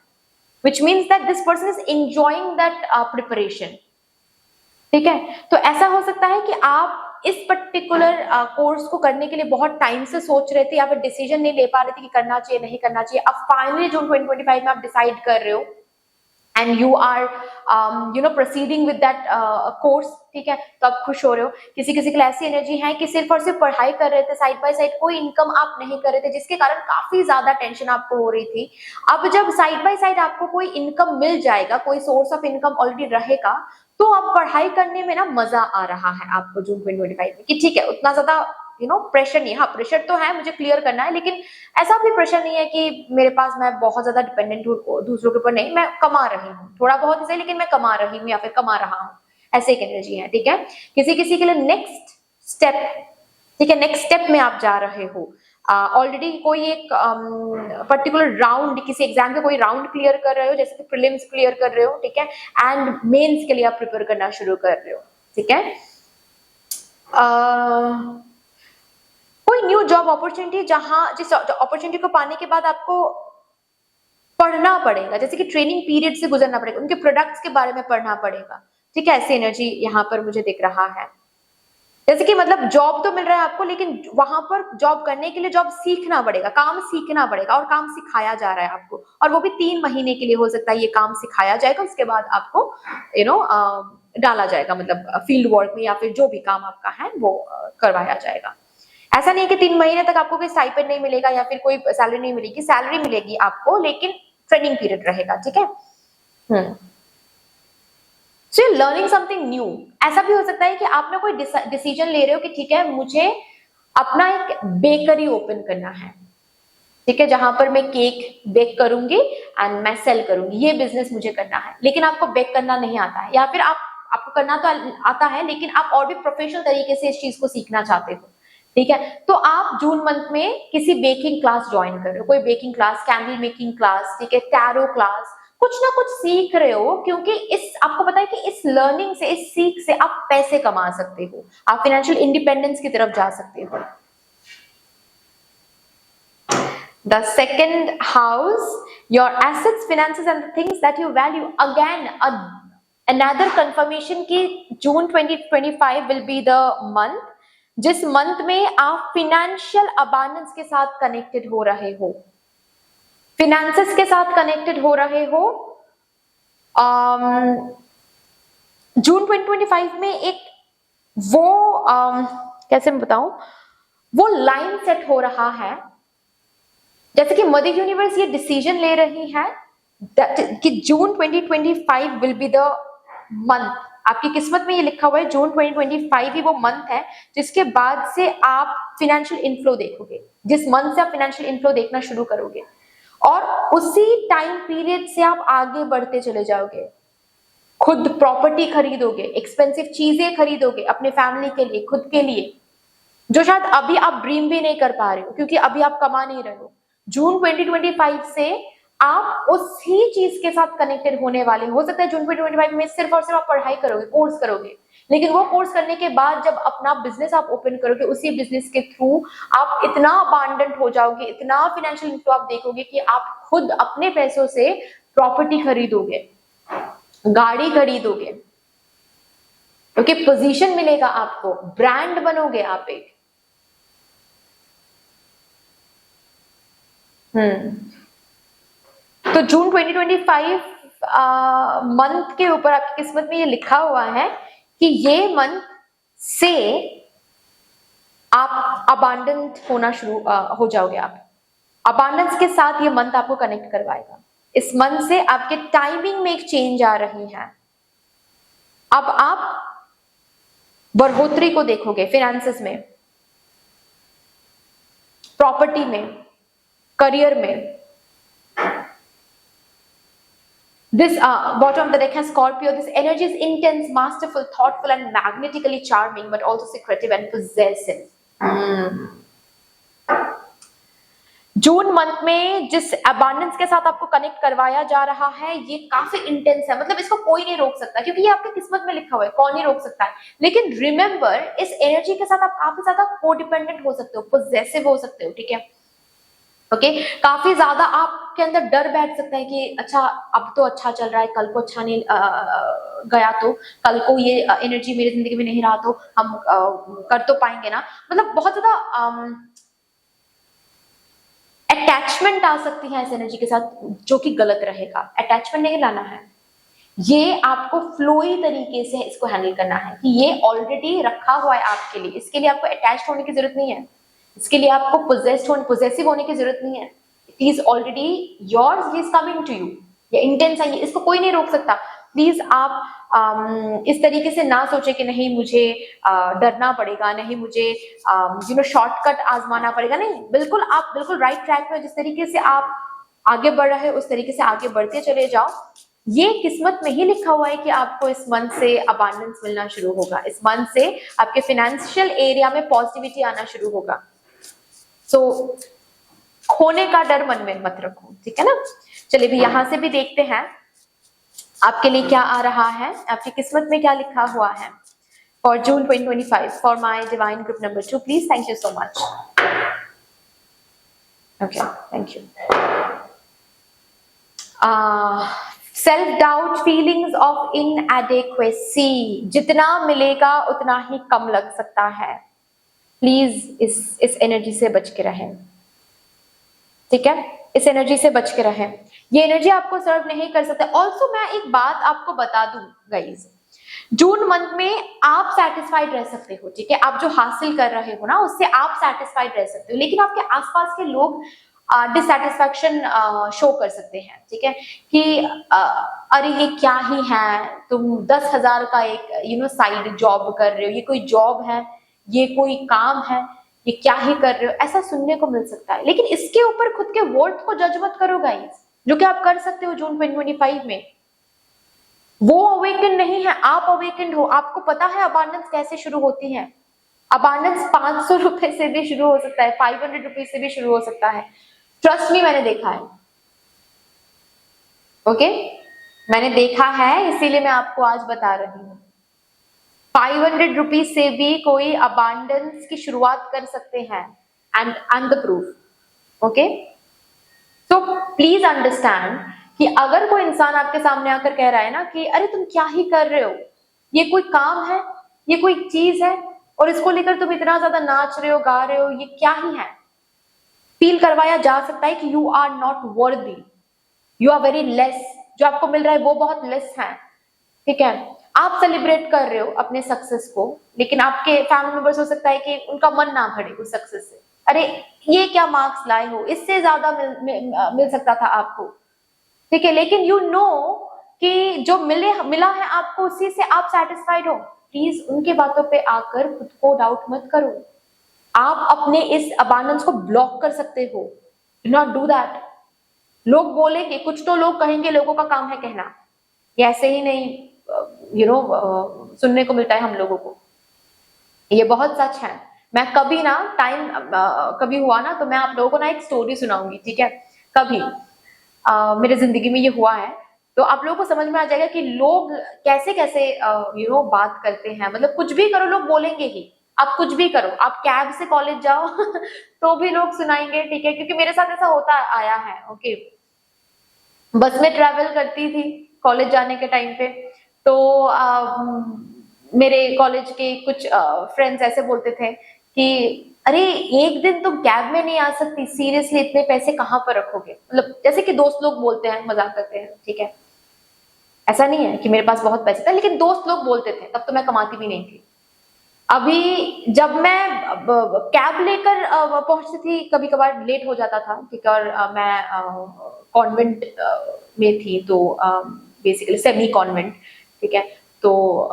which means that this person is enjoying that preparation, ठीक है। तो ऐसा हो सकता है कि आप इस पर्टिकुलर कोर्स को करने के लिए बहुत टाइम से सोच रहे थे या फिर डिसीजन नहीं ले पा रहे थे कि करना चाहिए नहीं करना चाहिए, अब फाइनली जून 2025 में आप डिसाइड कर रहे हो and you are proceeding with that course, ठीक है, तो आप खुश हो रहे हो। किसी किसी के लिए ऐसी एनर्जी है कि सिर्फ और सिर्फ पढ़ाई कर रहे थे, साइड बाय साइड कोई इनकम आप नहीं कर रहे थे, जिसके कारण काफी ज्यादा टेंशन आपको हो रही थी। अब जब साइड बाय साइड आपको कोई इनकम मिल जाएगा, कोई सोर्स ऑफ इनकम ऑलरेडी रहेगा, तो अब पढ़ाई करने में ना मजा आ रहा है आपको जून 2025 में, कि ठीक है उतना ज्यादा प्रेशर नहीं है। हाँ, प्रेशर तो है, मुझे क्लियर करना है, लेकिन ऐसा भी प्रेशर नहीं है कि मेरे पास मैं बहुत ज्यादा डिपेंडेंट हूँ दूसरों के ऊपर। नहीं, मैं कमा रही हूँ, थोड़ा बहुत सही, लेकिन मैं कमा रही हूँ या फिर कमा रहा हूँ, ऐसे एक एनर्जी है, ठीक है। किसी किसी के लिए नेक्स्ट स्टेप, ठीक है, नेक्स्ट स्टेप में आप जा रहे हो। ऑलरेडी कोई एक पर्टिकुलर राउंड, किसी एग्जाम के कोई राउंड क्लियर कर रहे हो, जैसे कि प्रीलिम्स क्लियर कर रहे हो, ठीक है, एंड मेंस के लिए आप प्रिपेयर करना शुरू कर रहे हो, ठीक है। कोई न्यू जॉब अपॉर्चुनिटी, जिस अपॉर्चुनिटी को पाने के बाद आपको पढ़ना पड़ेगा, जैसे कि ट्रेनिंग पीरियड से गुजरना पड़ेगा, उनके प्रोडक्ट्स के बारे में पढ़ना पड़ेगा, ठीक है, ऐसी एनर्जी यहाँ पर मुझे दिख रहा है। जैसे कि मतलब जॉब तो मिल रहा है आपको, लेकिन वहां पर जॉब करने के लिए जॉब सीखना पड़ेगा, काम सीखना पड़ेगा, और काम सिखाया जा रहा है आपको, और वो भी 3 महीने के लिए हो सकता है ये काम सिखाया जाएगा, उसके बाद आपको डाला जाएगा, मतलब फील्ड वर्क में, या फिर जो भी काम आपका है वो करवाया जाएगा। ऐसा नहीं है कि 3 महीने तक आपको कोई स्टाइपेंड नहीं मिलेगा या फिर कोई सैलरी नहीं मिलेगी, सैलरी मिलेगी आपको, लेकिन ट्रेनिंग पीरियड रहेगा, ठीक है। So you learning something new. ऐसा भी हो सकता है कि आपने कोई डिसीजन ले रहे हो कि ठीक है मुझे अपना एक बेकरी ओपन करना है, ठीक है, जहां पर मैं केक बेक करूंगी एंड मैं सेल करूंगी, ये बिजनेस मुझे करना है, लेकिन आपको बेक करना नहीं आता है, या फिर आपको करना तो आता है, लेकिन आप और भी प्रोफेशनल तरीके से इस चीज को सीखना चाहते हो, ठीक है, तो आप जून मंथ में किसी बेकिंग क्लास ज्वाइन कर रहे हो, कोई baking class, candle making class, ठीक है, टैरो क्लास, कुछ ना कुछ सीख रहे हो, क्योंकि आपको पता है कि इस लर्निंग से, इस सीख से आप पैसे कमा सकते हो, आप फाइनेंशियल इंडिपेंडेंस की तरफ जा सकते हो। The second house, your assets, finances and the things that you value. Again, another confirmation कि June 2025 will be the month जिस मंथ में आप फिनेंशियल अबांडेंस के साथ कनेक्टेड हो रहे हो, फिनेंसेस के साथ कनेक्टेड हो रहे हो। जून 2025 में एक वो कैसे मैं बताऊं, वो लाइन सेट हो रहा है, जैसे कि मदर यूनिवर्स ये डिसीजन ले रही है कि जून 2025 विल बी द मंथ, आपकी किस्मत में ये लिखा हुआ है जून 2025 ही वो मंथ है जिसके बाद से आप फिनेंशियल इनफ्लो देखोगे, जिस मंथ से आप फिनेंशियल इनफ्लो देखना शुरू करोगे, और उसी टाइम पीरियड से आप आगे बढ़ते चले जाओगे, खुद प्रॉपर्टी खरीदोगे, एक्सपेंसिव चीजें खरीदोगे अपने फैमिली के लिए, खुद के लिए, जो शायद अभी आप ड्रीम भी नहीं कर पा रहे हो क्योंकि अभी आप कमा नहीं रहे हो। जून 2025 से आप उसी चीज के साथ कनेक्टेड होने वाले हो सकता है जून 2025 में सिर्फ और सिर्फ आप पढ़ाई करोगे, कोर्स करोगे, लेकिन वो कोर्स करने के बाद जब अपना बिजनेस आप ओपन करोगे, उसी बिजनेस के थ्रू आप इतना अबांडेंट हो जाओगे, इतना फाइनेंशियल इनफ्लो आप देखोगे कि आप खुद अपने पैसों से प्रॉपर्टी खरीदोगे, गाड़ी खरीदोगे, क्योंकि पोजीशन मिलेगा आपको, ब्रांड बनोगे आप एक। तो जून 2025 मंथ के ऊपर आपकी किस्मत में ये लिखा हुआ है कि ये मंथ से आप अबांडेंट होना शुरू हो जाओगे, आप अबांडेंस के साथ ये मंथ आपको कनेक्ट करवाएगा। इस मंथ से आपके टाइमिंग में एक चेंज आ रही है, अब आप बढ़ोतरी को देखोगे, फाइनेंसेस में, प्रॉपर्टी में, करियर में। This bottom of the deck has Scorpio. This energy is intense, masterful, thoughtful, and magnetically charming, but also secretive and possessive. June month में जिस अबांडेंस के साथ आपको कनेक्ट करवाया जा रहा है, ये काफी इंटेंस है, मतलब इसको कोई नहीं रोक सकता क्योंकि ये आपकी किस्मत में लिखा हुआ है, कौन नहीं रोक सकता है। लेकिन रिमेंबर, इस एनर्जी के साथ आप काफी ज्यादा कोडिपेंडेंट हो सकते हो, पोजेसिव हो सकते हो, ठीक है, ओके, काफी ज्यादा आपके अंदर डर बैठ सकता है कि अच्छा अब तो अच्छा चल रहा है, कल को अच्छा नहीं गया तो, कल को ये एनर्जी मेरी जिंदगी में नहीं रहा तो हम कर तो पाएंगे ना, मतलब बहुत ज्यादा अटैचमेंट आ सकती है इस एनर्जी के साथ, जो कि गलत रहेगा। अटैचमेंट नहीं लाना है, ये आपको फ्लोई तरीके से इसको हैंडल करना है कि ये ऑलरेडी रखा हुआ है आपके लिए, इसके लिए आपको अटैच होने की जरूरत नहीं है, इसके लिए आपको पोजेसिव होने की जरूरत नहीं है। It is already yours, is coming to you, ये इंटेंस है, इसको कोई नहीं रोक सकता। प्लीज आप इस तरीके से ना सोचे कि नहीं मुझे डरना पड़ेगा, नहीं मुझे शॉर्टकट आजमाना पड़ेगा। नहीं, बिल्कुल आप बिल्कुल राइट ट्रैक में, जिस तरीके से आप आगे बढ़ रहे हो उस तरीके से आगे बढ़ते चले जाओ। ये किस्मत में ही लिखा हुआ है कि आपको इस मंथ से अबांडेंस मिलना शुरू होगा, इस मंथ से आपके फाइनेंशियल एरिया में पॉजिटिविटी आना शुरू होगा। सो खोने का डर मन में मत रखो, ठीक है ना। चलिए भी यहां से भी देखते हैं आपके लिए क्या आ रहा है, आपकी किस्मत में क्या लिखा हुआ है for June 2025 for my divine group number 2 please. Thank you so much. Okay, thank you. Self doubt, feelings of inadequacy, जितना मिलेगा उतना ही कम लग सकता है। प्लीज इस एनर्जी से बच के रहें, ठीक है, इस एनर्जी से बच के रहें। ये एनर्जी आपको सर्व नहीं कर सकते। ऑल्सो मैं एक बात आपको बता दूं गाइज, जून मंथ में आप सेटिस्फाइड रह सकते हो, ठीक है, आप जो हासिल कर रहे हो ना उससे आप सेटिस्फाइड रह सकते हो, लेकिन आपके आसपास के लोग डिससेटिस्फैक्शन शो कर सकते हैं, ठीक है, कि अरे ये क्या ही है, तुम 10,000 का एक साइड जॉब कर रहे हो, ये कोई जॉब है, ये कोई काम है, ये क्या ही कर रहे हो, ऐसा सुनने को मिल सकता है। लेकिन इसके ऊपर खुद के वर्थ को जज मत करो गाइस, जो कि आप कर सकते हो जून 2025 में। वो अवेकन नहीं है, आप अवेकन हो। आपको पता है अबांडेंस कैसे शुरू होती है। अबांडेंस 500 रुपए से भी शुरू हो सकता है, 500 रुपीज से भी शुरू हो सकता है। ट्रस्ट मी, मैंने देखा है, ओके, मैंने देखा है, इसीलिए मैं आपको आज बता रही हूँ। 500 रुपीज से भी कोई अबांडेंस की शुरुआत कर सकते हैं, and I am the proof, okay. तो प्लीज अंडरस्टैंड कि अगर कोई इंसान आपके सामने आकर कह रहा है ना कि अरे तुम क्या ही कर रहे हो, ये कोई काम है, ये कोई चीज है, और इसको लेकर तुम इतना ज्यादा नाच रहे हो, गा रहे हो, ये क्या ही है, फील करवाया जा सकता है कि you are not worthy, you are very less, जो आपको मिल रहा है वो बहुत लेस है, ठीक है। आप सेलिब्रेट कर रहे हो अपने सक्सेस को, लेकिन आपके फैमिली मेंबर्स हो सकता है कि उनका मन ना भरे उस सक्सेस से। अरे ये क्या मार्क्स लाए हो, इससे ज्यादा मिल सकता था आपको, ठीक है, लेकिन यू नो कि जो मिला है आपको उसी से आप सेटिस्फाइड हो। प्लीज उनके बातों पे आकर खुद को डाउट मत करो। आप अपने इस अबांडेंस को ब्लॉक कर सकते हो, डू नॉट डू दैट। लोग बोलेंगे, कुछ तो लोग कहेंगे, लोगों का काम है कहना, ये ऐसे ही नहीं सुनने को मिलता है हम लोगों को, ये बहुत सच है। मैं कभी ना कभी हुआ ना तो मैं आप लोगों को ना एक स्टोरी सुनाऊंगी, ठीक है, कभी मेरे जिंदगी में ये हुआ है, तो आप लोगों को समझ में आ जाएगा कि लोग कैसे कैसे बात करते हैं। मतलब कुछ भी करो लोग बोलेंगे ही, आप कुछ भी करो, आप कैब से कॉलेज जाओ तो भी लोग सुनाएंगे, ठीक है, क्योंकि मेरे साथ ऐसा होता आया है, ओके। बस में ट्रैवल करती थी कॉलेज जाने के टाइम पे, तो मेरे कॉलेज के कुछ फ्रेंड्स ऐसे बोलते थे कि अरे एक दिन तुम कैब में नहीं आ सकती, सीरियसली इतने पैसे कहाँ पर रखोगे। मतलब जैसे कि दोस्त लोग बोलते हैं, मजाक करते हैं, ठीक है, ऐसा नहीं है कि मेरे पास बहुत पैसे था, लेकिन दोस्त लोग बोलते थे, तब तो मैं कमाती भी नहीं थी। अभी जब मैं कैब लेकर पहुंचती थी, कभी कभार लेट हो जाता था, ठीक है, और मैं कॉन्वेंट में थी, तो बेसिकली सेमी कॉन्वेंट, ठीक है, तो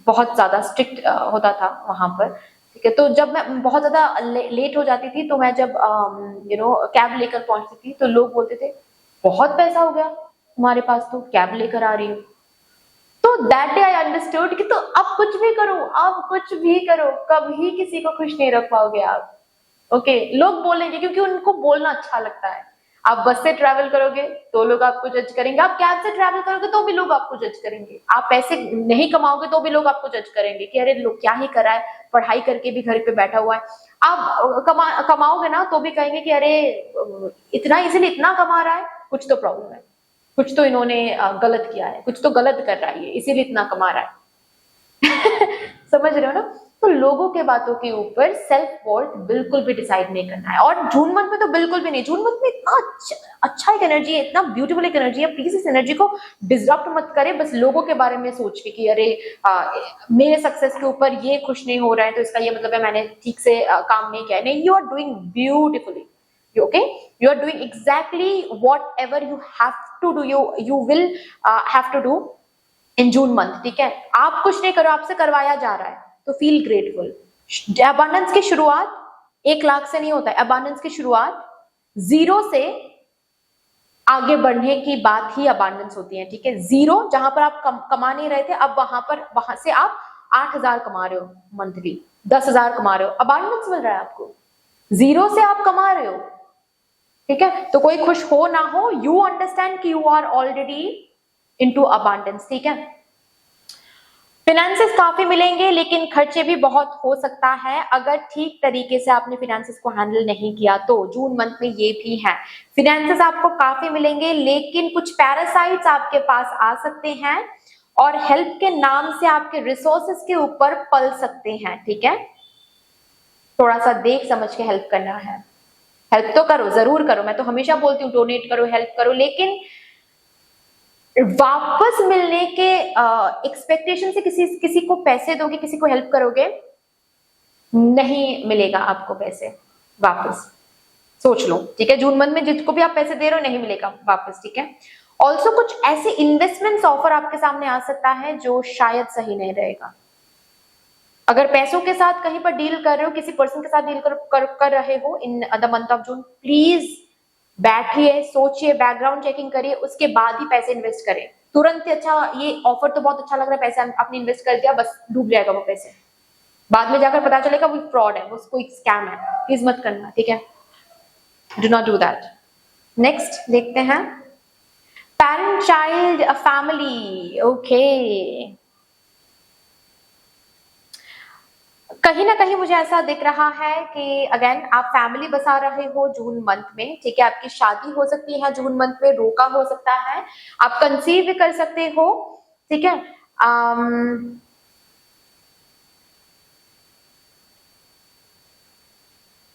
बहुत ज्यादा स्ट्रिक्ट होता था वहां पर, ठीक है। तो जब मैं बहुत ज्यादा लेट हो जाती थी, तो मैं जब कैब लेकर पहुंचती थी, तो लोग बोलते थे बहुत पैसा हो गया तुम्हारे पास, तो कैब लेकर आ रही हो। तो दैट डे आई अंडरस्टूड कि तो अब कुछ भी करो, अब कुछ भी करो, कभी किसी को खुश नहीं रख पाओगे आप, ओके। लोग बोलेंगे क्योंकि उनको बोलना अच्छा लगता है। आप बस से ट्रैवल करोगे तो लोग आपको जज करेंगे, आप कैब से ट्रैवल करोगे तो भी लोग आपको जज करेंगे, आप पैसे नहीं कमाओगे तो भी लोग आपको जज करेंगे कि अरे लोग क्या ही करा है, पढ़ाई करके भी घर पे बैठा हुआ है। आप कमाओगे ना तो भी कहेंगे कि अरे इतना इजीली इतना कमा रहा है, कुछ तो प्रॉब्लम है, कुछ तो इन्होंने गलत किया है, कुछ तो गलत कर रहा है ये, इसीलिए इतना कमा रहा है समझ रहे हो ना। तो लोगों के बातों के ऊपर सेल्फ वर्थ बिल्कुल भी डिसाइड नहीं करना है। और जून मंथ में तो बिल्कुल भी नहीं। जून मंथ में इतना अच्छा एक एनर्जी है, इतना ब्यूटीफुल एक एनर्जी है। प्लीज इस एनर्जी को डिसरप्ट मत करें बस लोगों के बारे में सोच के कि अरे मेरे सक्सेस के ऊपर ये खुश नहीं हो रहा है तो इसका ये मतलब है मैंने ठीक से काम नहीं किया है। नहीं, you are doing beautifully, okay, you are doing exactly whatever you have to do, you will have to do in June month, ठीक है। आप कुछ नहीं करो, आपसे करवाया जा रहा है तो फील ग्रेटफुल। अबांडेंस की शुरुआत 1 लाख से नहीं होता है। अबांडेंस की शुरुआत 0 से आगे बढ़ने की बात ही अबांडेंस होती है, ठीक है। 0 जहां पर आप कमा नहीं रहे थे, अब वहां से आप 8,000 कमा रहे हो मंथली, 10,000 कमा रहे हो, अबांडेंस मिल रहा है आपको। 0 से आप कमा रहे हो, ठीक है। तो कोई खुश हो ना हो, यू अंडरस्टैंड कि you are already into abundance, ठीक है। फिनेंसेस काफी मिलेंगे लेकिन खर्चे भी बहुत हो सकता है अगर ठीक तरीके से आपने फिनेंसेस को हैंडल नहीं किया तो। जून मंथ में ये भी है, फिनेंसेस आपको काफी मिलेंगे लेकिन कुछ पैरासाइट्स आपके पास आ सकते हैं और हेल्प के नाम से आपके रिसोर्सेस के ऊपर पल सकते हैं, ठीक है। थोड़ा सा देख समझ के हेल्प करना है। हेल्प तो करो, जरूर करो, मैं तो हमेशा बोलती हूँ डोनेट करो, हेल्प करो, लेकिन वापस मिलने के एक्सपेक्टेशन से किसी को पैसे दोगे, किसी को हेल्प करोगे, नहीं मिलेगा आपको पैसे वापस। सोच लो, ठीक है। जून मंथ में जिसको भी आप पैसे दे रहे हो नहीं मिलेगा वापस, ठीक है। ऑल्सो कुछ ऐसे इन्वेस्टमेंट ऑफर आपके सामने आ सकता है जो शायद सही नहीं रहेगा। अगर पैसों के साथ कहीं पर डील कर रहे हो, किसी पर्सन के साथ डील कर रहे हो in the month of June, please बैठिए, सोचिए, बैकग्राउंड चेकिंग करिए, उसके बाद ही पैसे इन्वेस्ट करें। तुरंत ही अच्छा ये ऑफर तो बहुत अच्छा लग रहा है, पैसे आपने इन्वेस्ट कर दिया, बस डूब जाएगा वो पैसे, बाद में जाकर पता चलेगा वो फ्रॉड है, वो कोई स्कैम है। प्लीज मत करना, ठीक है। Do not do that. Next देखते हैं, पेरेंट चाइल्ड फैमिली, ओके। कहीं ना कहीं मुझे ऐसा दिख रहा है कि अगेन आप फैमिली बसा रहे हो जून मंथ में, ठीक है। आपकी शादी हो सकती है जून मंथ में, रोका हो सकता है, आप कंसीव भी कर सकते हो, ठीक है।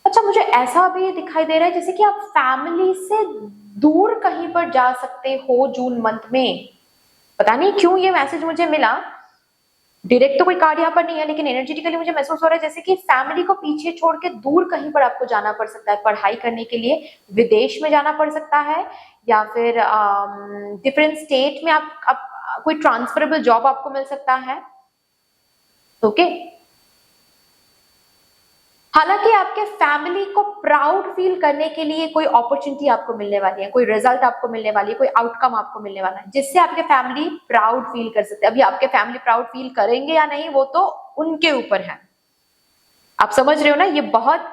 अच्छा, मुझे ऐसा भी दिखाई दे रहा है जैसे कि आप फैमिली से दूर कहीं पर जा सकते हो जून मंथ में। पता नहीं क्यों ये मैसेज मुझे मिला, डायरेक्ट तो कोई कार्ड यहाँ पर नहीं है, लेकिन एनर्जेटिकली मुझे महसूस हो रहा है जैसे कि फैमिली को पीछे छोड़ के दूर कहीं पर आपको जाना पड़ सकता है पढ़ाई करने के लिए। विदेश में जाना पड़ सकता है या फिर डिफरेंट स्टेट में आप कोई ट्रांसफरेबल जॉब आपको मिल सकता है, ओके। हालांकि आपके फैमिली को प्राउड फील करने के लिए कोई अपॉर्चुनिटी आपको मिलने वाली है, कोई रिजल्ट आपको मिलने वाली है, कोई आउटकम आपको मिलने वाला है जिससे आपके फैमिली प्राउड फील कर सकते हैं। अभी आपके फैमिली प्राउड फील करेंगे या नहीं वो तो उनके ऊपर है। आप समझ रहे हो ना, ये बहुत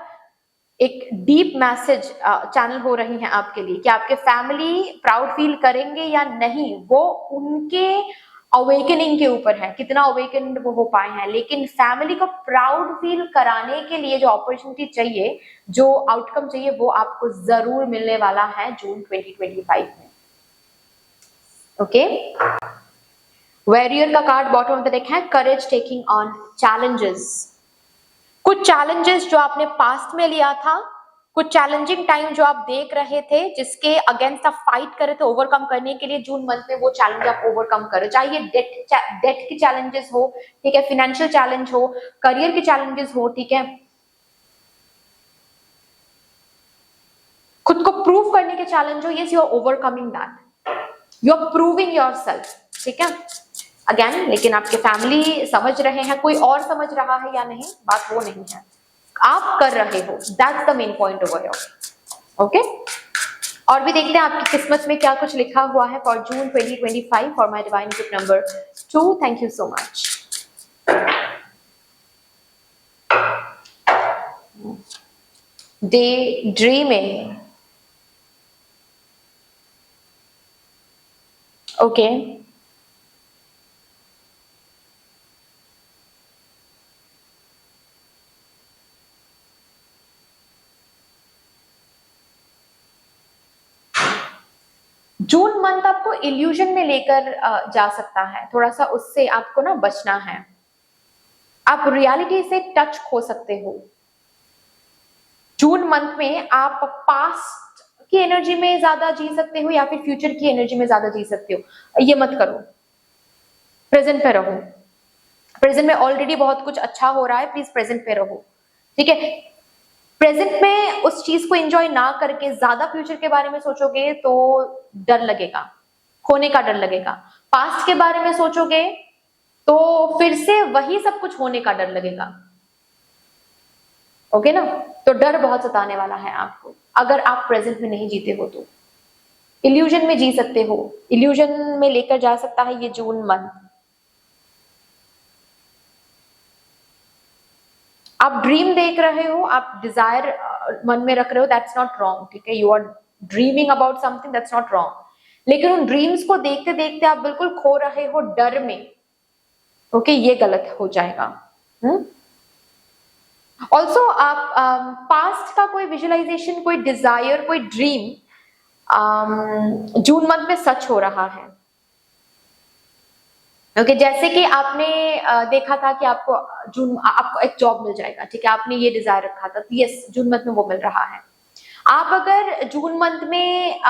एक डीप मैसेज चैनल हो रही है आपके लिए कि आपके फैमिली प्राउड फील करेंगे या नहीं वो उनके अवेकनिंग के ऊपर है, कितना अवेकन वो हो पाए हैं। लेकिन फैमिली को प्राउड फील कराने के लिए जो अपॉर्चुनिटी चाहिए, जो आउटकम चाहिए, वो आपको जरूर मिलने वाला है जून 2025 में, ओके। वॉरियर का card bottom of the deck है, करेज टेकिंग ऑन चैलेंजेस। कुछ चैलेंजेस जो आपने पास्ट में लिया था, कुछ चैलेंजिंग टाइम जो आप देख रहे थे, जिसके अगेंस्ट आप फाइट कर रहे थे ओवरकम करने के लिए, जून मंथ में वो चैलेंज आप ओवरकम करो। चाहे डेट की चैलेंजेस हो, ठीक है, फाइनेंशियल चैलेंज हो, करियर के चैलेंजेस हो, ठीक है, खुद को प्रूव करने के चैलेंज हो, yes you are overcoming that, you are proving yourself, ठीक है। अगेन लेकिन आपके फैमिली समझ रहे हैं, कोई और समझ रहा है या नहीं, बात वो नहीं है, आप कर रहे हो, that's the main point over here, okay. और भी देखते हैं आपकी किस्मत में क्या कुछ लिखा हुआ है for June 2025 for my divine gift number 2। Thank you so much. Day dreaming, okay. June month आपको इल्यूजन में लेकर जा सकता है, थोड़ा सा उससे आपको ना बचना है, आप रियलिटी से टच खो सकते हो। जून मंथ में आप पास्ट की एनर्जी में ज्यादा जी सकते हो या फिर फ्यूचर की एनर्जी में ज्यादा जी सकते हो। ये मत करो, प्रेजेंट पे रहो। प्रेजेंट में ऑलरेडी बहुत कुछ अच्छा हो रहा है, प्लीज प्रेजेंट पे रहो, ठीक है। प्रेजेंट में उस चीज को एंजॉय ना करके ज्यादा फ्यूचर के बारे में सोचोगे तो डर लगेगा, खोने का डर लगेगा। पास्ट के बारे में सोचोगे तो फिर से वही सब कुछ होने का डर लगेगा। ओके ना, तो डर बहुत सताने वाला है आपको अगर आप प्रेजेंट में नहीं जीते हो तो। इल्यूजन में जी सकते हो, इल्यूजन में लेकर जा सकता है ये जून मंथ। आप ड्रीम देख रहे हो, आप डिजायर मन में रख रहे हो, दैट्स नॉट रॉन्ग, ठीक है। You are dreaming about something, that's not wrong. लेकिन उन ड्रीम्स को देखते देखते आप बिल्कुल खो रहे हो डर में, ओके, ये गलत हो जाएगा। ऑल्सो आप पास्ट का कोई विजुअलाइजेशन, कोई डिजायर, कोई ड्रीम जून मंथ में सच हो रहा है। ओके, जैसे कि आपने देखा था कि आपको एक जॉब मिल जाएगा, ठीक है, आपने ये डिजायर रखा था, यस जून मंथ में वो मिल रहा है। आप अगर जून मंथ में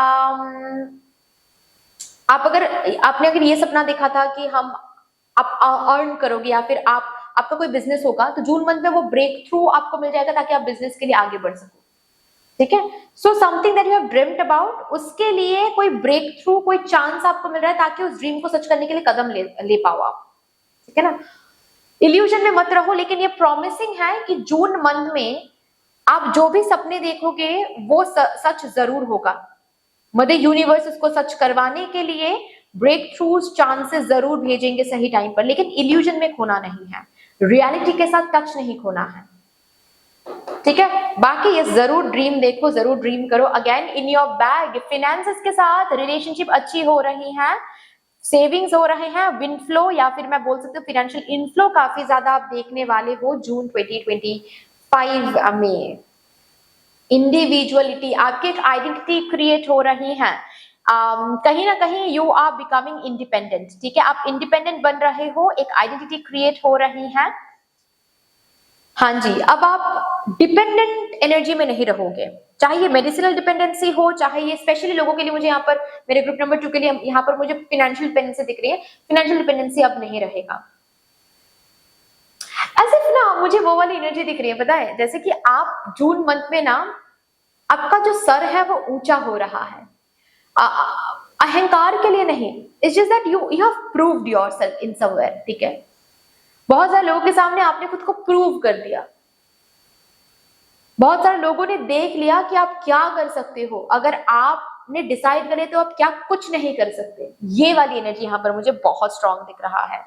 आपने अगर ये सपना देखा था कि आप अर्न करोगे या फिर आपका कोई बिजनेस होगा, तो जून मंथ में वो ब्रेक थ्रू आपको मिल जाएगा ताकि आप बिजनेस के लिए आगे बढ़ सको, ठीक है। So something that you have dreamed about, उसके लिए कोई ब्रेक थ्रू, कोई चांस आपको मिल रहा है ताकि उस ड्रीम को सच करने के लिए कदम ले पाओ आप, ठीक है ना। इल्यूजन में मत रहो, लेकिन ये प्रॉमिसिंग है कि जून मंथ में आप जो भी सपने देखोगे वो सच जरूर होगा। मदर यूनिवर्स उसको सच करवाने के लिए ब्रेक थ्रू चांसेस जरूर भेजेंगे सही टाइम पर, लेकिन इल्यूजन में खोना नहीं है, रियलिटी के साथ टच नहीं खोना है, ठीक है। बाकी ये जरूर ड्रीम देखो, जरूर ड्रीम करो। Again in your bag finances के साथ रिलेशनशिप अच्छी हो रही है, सेविंग्स हो रहे हैं, विंड फ्लो या फिर मैं बोल सकती हूँ फाइनेंशियल इनफ्लो काफी ज्यादा आप देखने वाले हो जून 2025 में। इंडिविजुअलिटी, आपकी एक आइडेंटिटी क्रिएट हो रही है। कहीं ना कहीं यू आर बिकमिंग इंडिपेंडेंट, ठीक है, आप इंडिपेंडेंट बन रहे हो, एक आइडेंटिटी क्रिएट हो रही है। हाँ जी, अब आप डिपेंडेंट एनर्जी में नहीं रहोगे, चाहे ये मेडिसिनल डिपेंडेंसी हो, चाहे ये स्पेशली लोगों के लिए, मुझे यहाँ पर मेरे ग्रुप नंबर 2 के लिए यहाँ पर मुझे फाइनेंशियल डिपेंडेंसी दिख रही है, फाइनेंशियल डिपेंडेंसी अब नहीं रहेगा। ऐसे ना मुझे वो वाली एनर्जी दिख रही है, पता है, जैसे कि आप जून मंथ में ना आपका जो सर है वो ऊंचा हो रहा है, अहंकार के लिए नहीं, it's just that you have proved yourself in somewhere, ठीक है। बहुत सारे लोगों के सामने आपने खुद को प्रूव कर दिया, बहुत सारे लोगों ने देख लिया कि आप क्या कर सकते हो, अगर आपने डिसाइड करे तो आप क्या कुछ नहीं कर सकते। ये वाली एनर्जी यहाँ पर मुझे बहुत स्ट्रांग दिख रहा है।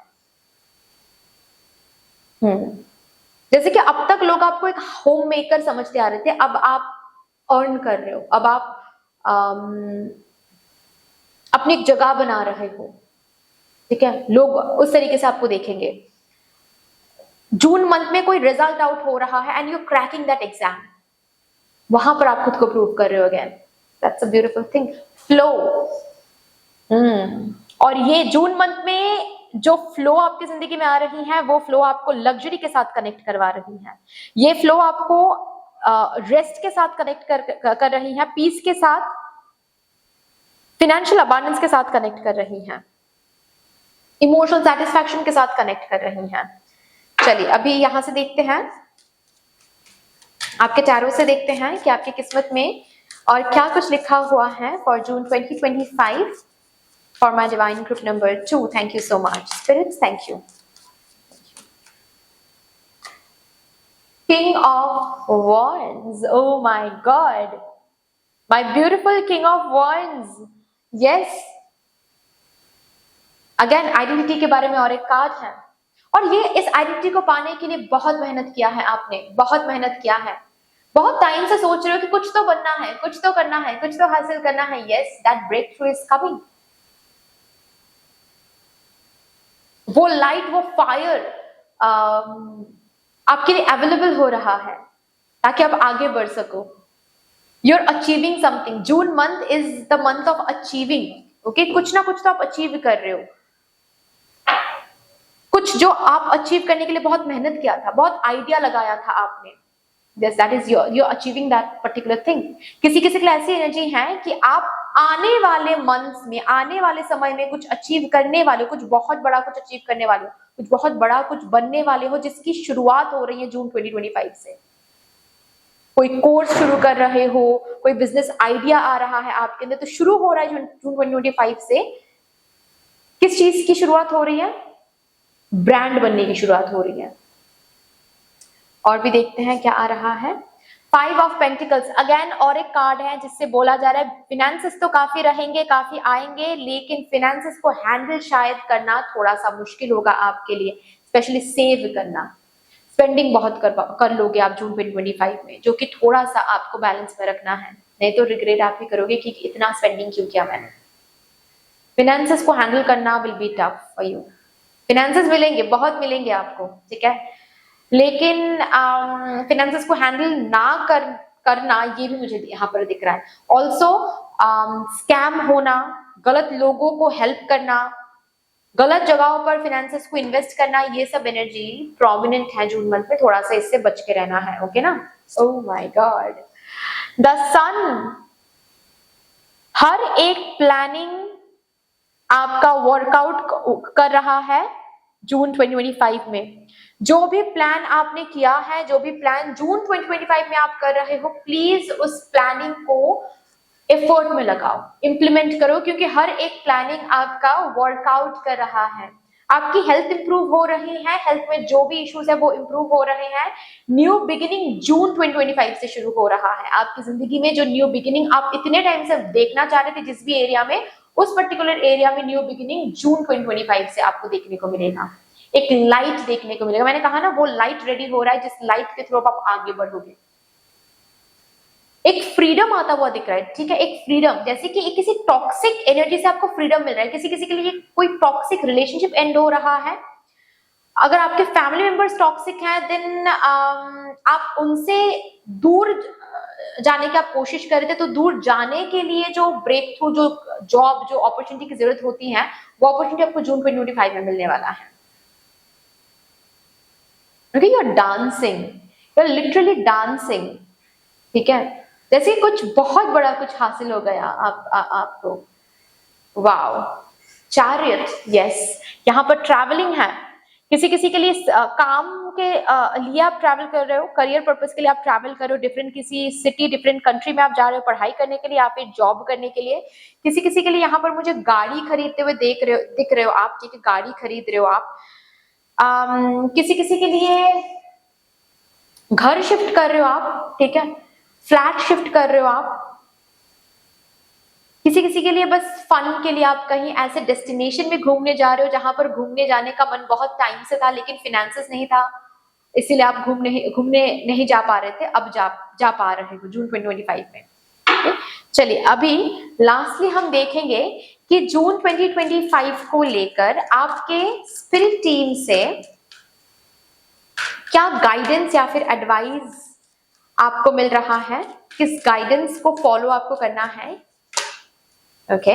जैसे कि अब तक लोग आपको एक होम मेकर समझते आ रहे थे, अब आप अर्न कर रहे हो, अब आप अपनी एक जगह बना रहे हो, ठीक है, लोग उस तरीके से आपको देखेंगे। जून मंथ में कोई रिजल्ट आउट हो रहा है and you cracking that exam, वहां पर आप खुद को प्रूव कर रहे हो again, that's a beautiful thing, flow. और ये जून मंथ में जो फ्लो आपकी जिंदगी में आ रही है, वो फ्लो आपको लग्जरी के साथ कनेक्ट करवा रही है, ये फ्लो आपको रेस्ट के साथ कनेक्ट कर रही है, पीस के साथ, फाइनेंशियल अबांडेंस के साथ कनेक्ट कर रही हैं, इमोशनल सेटिस्फैक्शन के साथ कनेक्ट कर रही हैं। चलिए अभी यहां से देखते हैं, आपके टैरो से देखते हैं कि आपकी किस्मत में और क्या कुछ लिखा हुआ है for June 2025 for my divine group number 2। Thank you so much spirits, thank you. King of Wands, oh my God, my beautiful King of Wands, yes, again identity के बारे में और एक कार्ड है, और ये इस आइडेंटिटी को पाने के लिए बहुत मेहनत किया है आपने, बहुत मेहनत किया है, बहुत टाइम से सोच रहे हो कि कुछ तो बनना है, कुछ तो करना है, कुछ तो हासिल करना है। Yes, that breakthrough is coming, वो लाइट, वो फायर आपके लिए अवेलेबल हो रहा है ताकि आप आगे बढ़ सको। You are achieving something, June month is the month of achieving, okay, कुछ ना कुछ तो आप अचीव कर रहे हो, कुछ जो आप अचीव करने के लिए बहुत मेहनत किया था, बहुत आइडिया लगाया था आपने, that is you're achieving that particular thing. किसी किसी के लिए ऐसी एनर्जी है कि आप आने वाले मंथ्स में, आने वाले समय में कुछ अचीव करने वाले हो, कुछ बहुत बड़ा कुछ अचीव करने वाले हो, कुछ बहुत बड़ा कुछ बनने वाले हो, जिसकी शुरुआत हो रही है जून 2025 से। कोई कोर्स शुरू कर रहे हो, कोई बिजनेस आइडिया आ रहा है आपके अंदर, तो शुरू हो रहा है जून 2025 से। किस चीज की शुरुआत हो रही है? ब्रांड बनने की शुरुआत हो रही है। और भी देखते हैं क्या आ रहा है। 5 ऑफ पेंटिकल्स अगेन, और एक कार्ड है जिससे बोला जा रहा है फिनेंसेस तो काफी रहेंगे, काफी आएंगे, लेकिन फिनेंसेस को हैंडल शायद करना थोड़ा सा मुश्किल होगा आपके लिए, स्पेशली सेव करना। स्पेंडिंग बहुत कर लोगे आप जून 2025 में, जो कि थोड़ा सा आपको बैलेंस में रखना है, नहीं तो रिग्रेट आप ही करोगे कि इतना स्पेंडिंग क्यों किया मैंने। फिनेंसेस को हैंडल करना will be tough for you. Finances मिलेंगे, बहुत मिलेंगे आपको, ठीक है, लेकिन फिनेंसेस को हैंडल ना करना, ये भी मुझे यहाँ पर दिख रहा है। ऑल्सो स्कैम होना, गलत लोगों को हेल्प करना, गलत जगहों पर फिनेंसेस को इन्वेस्ट करना, ये सब एनर्जी प्रोमिनेंट है जून मंथ में, थोड़ा सा इससे बच के रहना है, ओके ना। ओह माय गॉड, द सन, हर एक प्लानिंग आपका वर्कआउट कर रहा है जून 2025 में। जो भी प्लान आपने किया है, जो भी प्लान जून 2025 में आप कर रहे हो, प्लीज उस प्लानिंग को एफर्ट में लगाओ, इंप्लीमेंट करो, क्योंकि हर एक प्लानिंग आपका वर्कआउट कर रहा है। आपकी हेल्थ इंप्रूव हो रही है, हेल्थ में जो भी इश्यूज है वो इंप्रूव हो रहे हैं। न्यू बिगिनिंग जून 2025 से शुरू हो रहा है आपकी जिंदगी में। जो न्यू बिगिनिंग आप इतने टाइम से देखना चाह रहे थे जिस भी एरिया में, उस पर्टिकुलर एरिया में न्यू बिगिनिंग जून 2025 से आपको देखने को मिलेगा। एक लाइट देखने को मिलेगा। मैंने कहा ना, वो लाइट रेडी हो रहा है जिस लाइट के थ्रू आप आगे बढ़ोगे। एक फ्रीडम आता हुआ दिख रहा है, ठीक है, एक फ्रीडम, जैसे कि एक किसी टॉक्सिक एनर्जी से आपको फ्रीडम मिल रहा है। किसी किसी के लिए कोई टॉक्सिक रिलेशनशिप एंड हो रहा है। अगर आपके फैमिली मेंबर्स टॉक्सिक हैं, देन आप उनसे दूर जाने की आप कोशिश कर रहे थे, तो दूर जाने के लिए जो ब्रेक थ्रू, जो जॉब, जो अपॉर्चुनिटी की जरूरत होती है, वो अपॉर्चुनिटी आपको जून 2025 में मिलने वाला है। Okay, you're dancing, you're literally dancing, ठीक है, जैसे कुछ बहुत बड़ा कुछ हासिल हो गया आपको। वाओ, चैरियट, यस, यहाँ पर ट्रैवलिंग है। किसी किसी के लिए काम के लिए आप ट्रैवल कर रहे हो, करियर पर्पस के लिए आप ट्रैवल कर रहे हो, डिफरेंट किसी सिटी, डिफरेंट कंट्री में आप जा रहे हो पढ़ाई करने के लिए, आप एक जॉब करने के लिए। किसी किसी के लिए यहाँ पर मुझे गाड़ी खरीदते हुए दिख रहे हो आप, ठीक है, गाड़ी खरीद रहे हो आप। किसी किसी के लिए घर शिफ्ट कर रहे हो आप, ठीक है, फ्लैट शिफ्ट कर रहे हो आप। किसी किसी के लिए बस फन के लिए आप कहीं ऐसे डेस्टिनेशन में घूमने जा रहे हो जहां पर घूमने जाने का मन बहुत टाइम से था, लेकिन फिनेंसेस नहीं था, इसीलिए आप घूमने नहीं जा पा रहे थे। अब जा पा रहे हो जून 2025 में। चलिए, अभी लास्टली हम देखेंगे कि जून 2025 को लेकर आपके स्पिरिट टीम से क्या गाइडेंस या फिर एडवाइस आपको मिल रहा है, किस गाइडेंस को फॉलो आपको करना है। Okay,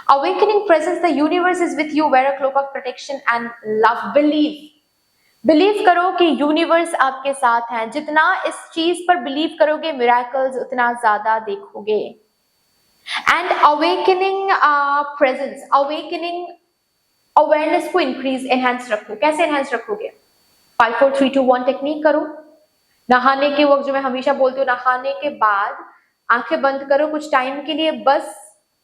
awakening presence, the universe is with you, wear a cloak of protection and love. Believe करो कि यूनिवर्स आपके साथ है। जितना इस चीज पर बिलीव करोगे, मिरेकल्स उतना ज्यादा देखोगे। And awakening presence, awakening awareness को इंक्रीज, एनहांस रखो। कैसे एनहांस रखोगे? 5 4 3 2 1 टेक्निक करो। नहाने के वक्त, जो मैं हमेशा बोलती हूँ, नहाने के बाद आंखें बंद करो कुछ टाइम के लिए, बस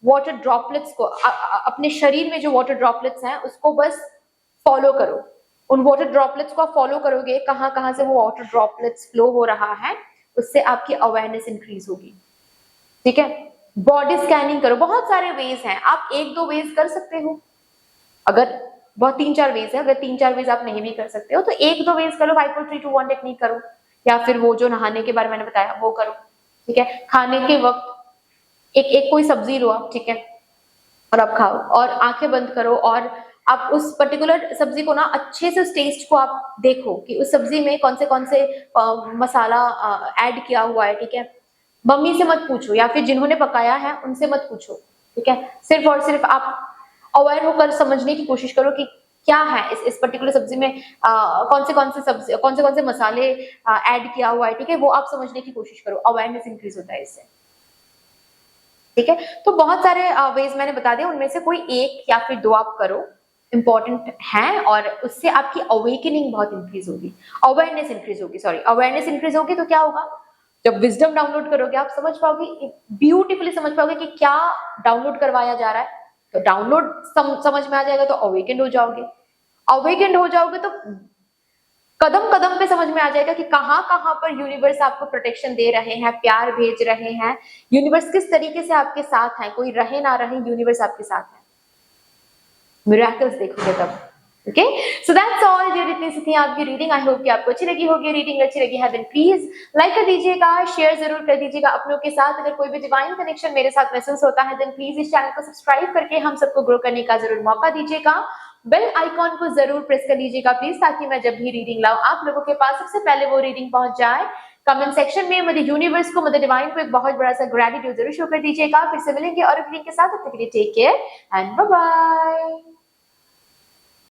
वाटर ड्रॉपलेट्स को, अपने शरीर में जो वाटर ड्रॉपलेट्स हैं उसको बस फॉलो करो। उन वाटर ड्रॉपलेट्स को आप फॉलो करोगे, कहां कहां से वो वाटर ड्रॉपलेट्स फ्लो हो रहा है, उससे आपकी अवेयरनेस इंक्रीज होगी, ठीक है। बॉडी स्कैनिंग करो। बहुत सारे वेज हैं, आप 1-2 वेज कर सकते हो। अगर बहुत 3-4 वेज है, अगर 3-4 वेज आप नहीं भी कर सकते हो तो 1-2 वेज करो। 5 4 3 2 1 टेक्निक करो, या फिर वो जो नहाने के बारे में मैंने बताया वो करो, ठीक है। खाने के वक्त एक कोई सब्जी लो आप, ठीक है, और आप खाओ और आंखें बंद करो, और आप उस पर्टिकुलर सब्जी को ना अच्छे से उस टेस्ट को आप देखो कि उस सब्जी में कौन से मसाला ऐड किया हुआ है, ठीक है। मम्मी से मत पूछो या फिर जिन्होंने पकाया है उनसे मत पूछो, ठीक है। सिर्फ और सिर्फ आप अवेयर होकर समझने की कोशिश करो कि क्या है इस पर्टिकुलर सब्जी में, कौन से मसाले ऐड किया हुआ है, ठीक है, वो आप समझने की कोशिश करो, अवेयरनेस इंक्रीज होता है इससे, ठीक है। तो बहुत सारे वेज मैंने बता दिए, उनमें से कोई एक या फिर दो आप करो, इंपॉर्टेंट है, और उससे आपकी अवेकनिंग बहुत इंक्रीज होगी, अवेयरनेस इंक्रीज होगी, सॉरी अवेयरनेस इंक्रीज होगी। तो क्या होगा, जब विजडम डाउनलोड करोगे आप समझ पाओगे, ब्यूटीफुली समझ पाओगे कि क्या डाउनलोड करवाया जा रहा है। तो डाउनलोड समझ में आ जाएगा तो अवेकेंड हो जाओगे, अवेकेंड हो जाओगे तो कदम कदम पे समझ में आ जाएगा कि कहां कहां पर यूनिवर्स आपको प्रोटेक्शन दे रहे हैं, प्यार भेज रहे हैं, यूनिवर्स किस तरीके से आपके साथ है, कोई रहे ना रहे यूनिवर्स आपके साथ है, मिरेकल्स देखोगे तब। Okay, so that's all dear, इतनी सी थी आपकी रीडिंग। आई होप कि आपको अच्छी लगी होगी। रीडिंग अच्छी लगी है देन प्लीज लाइक कर दीजिएगा, शेयर जरूर कर दीजिएगा अपनों के साथ। अगर कोई भी डिवाइन कनेक्शन मेरे साथ महसूस होता है देन प्लीज इस चैनल को सब्सक्राइब करके हम सबको ग्रो करने का जरूर मौका दीजिएगा। बेल आइकॉन को जरूर प्रेस कर लीजिएगा प्लीज, ताकि मैं जब भी रीडिंग लाऊं आप लोगों के पास सबसे पहले वो रीडिंग पहुंच जाए। कमेंट सेक्शन में मदर यूनिवर्स को, मदर डिवाइन को एक बहुत बड़ा सा ग्रेटिट्यूड जरूर शो कर दीजिएगा। फिर से मिलेंगे और रीडिंग के साथ, तब तक के लिए take care and bye bye.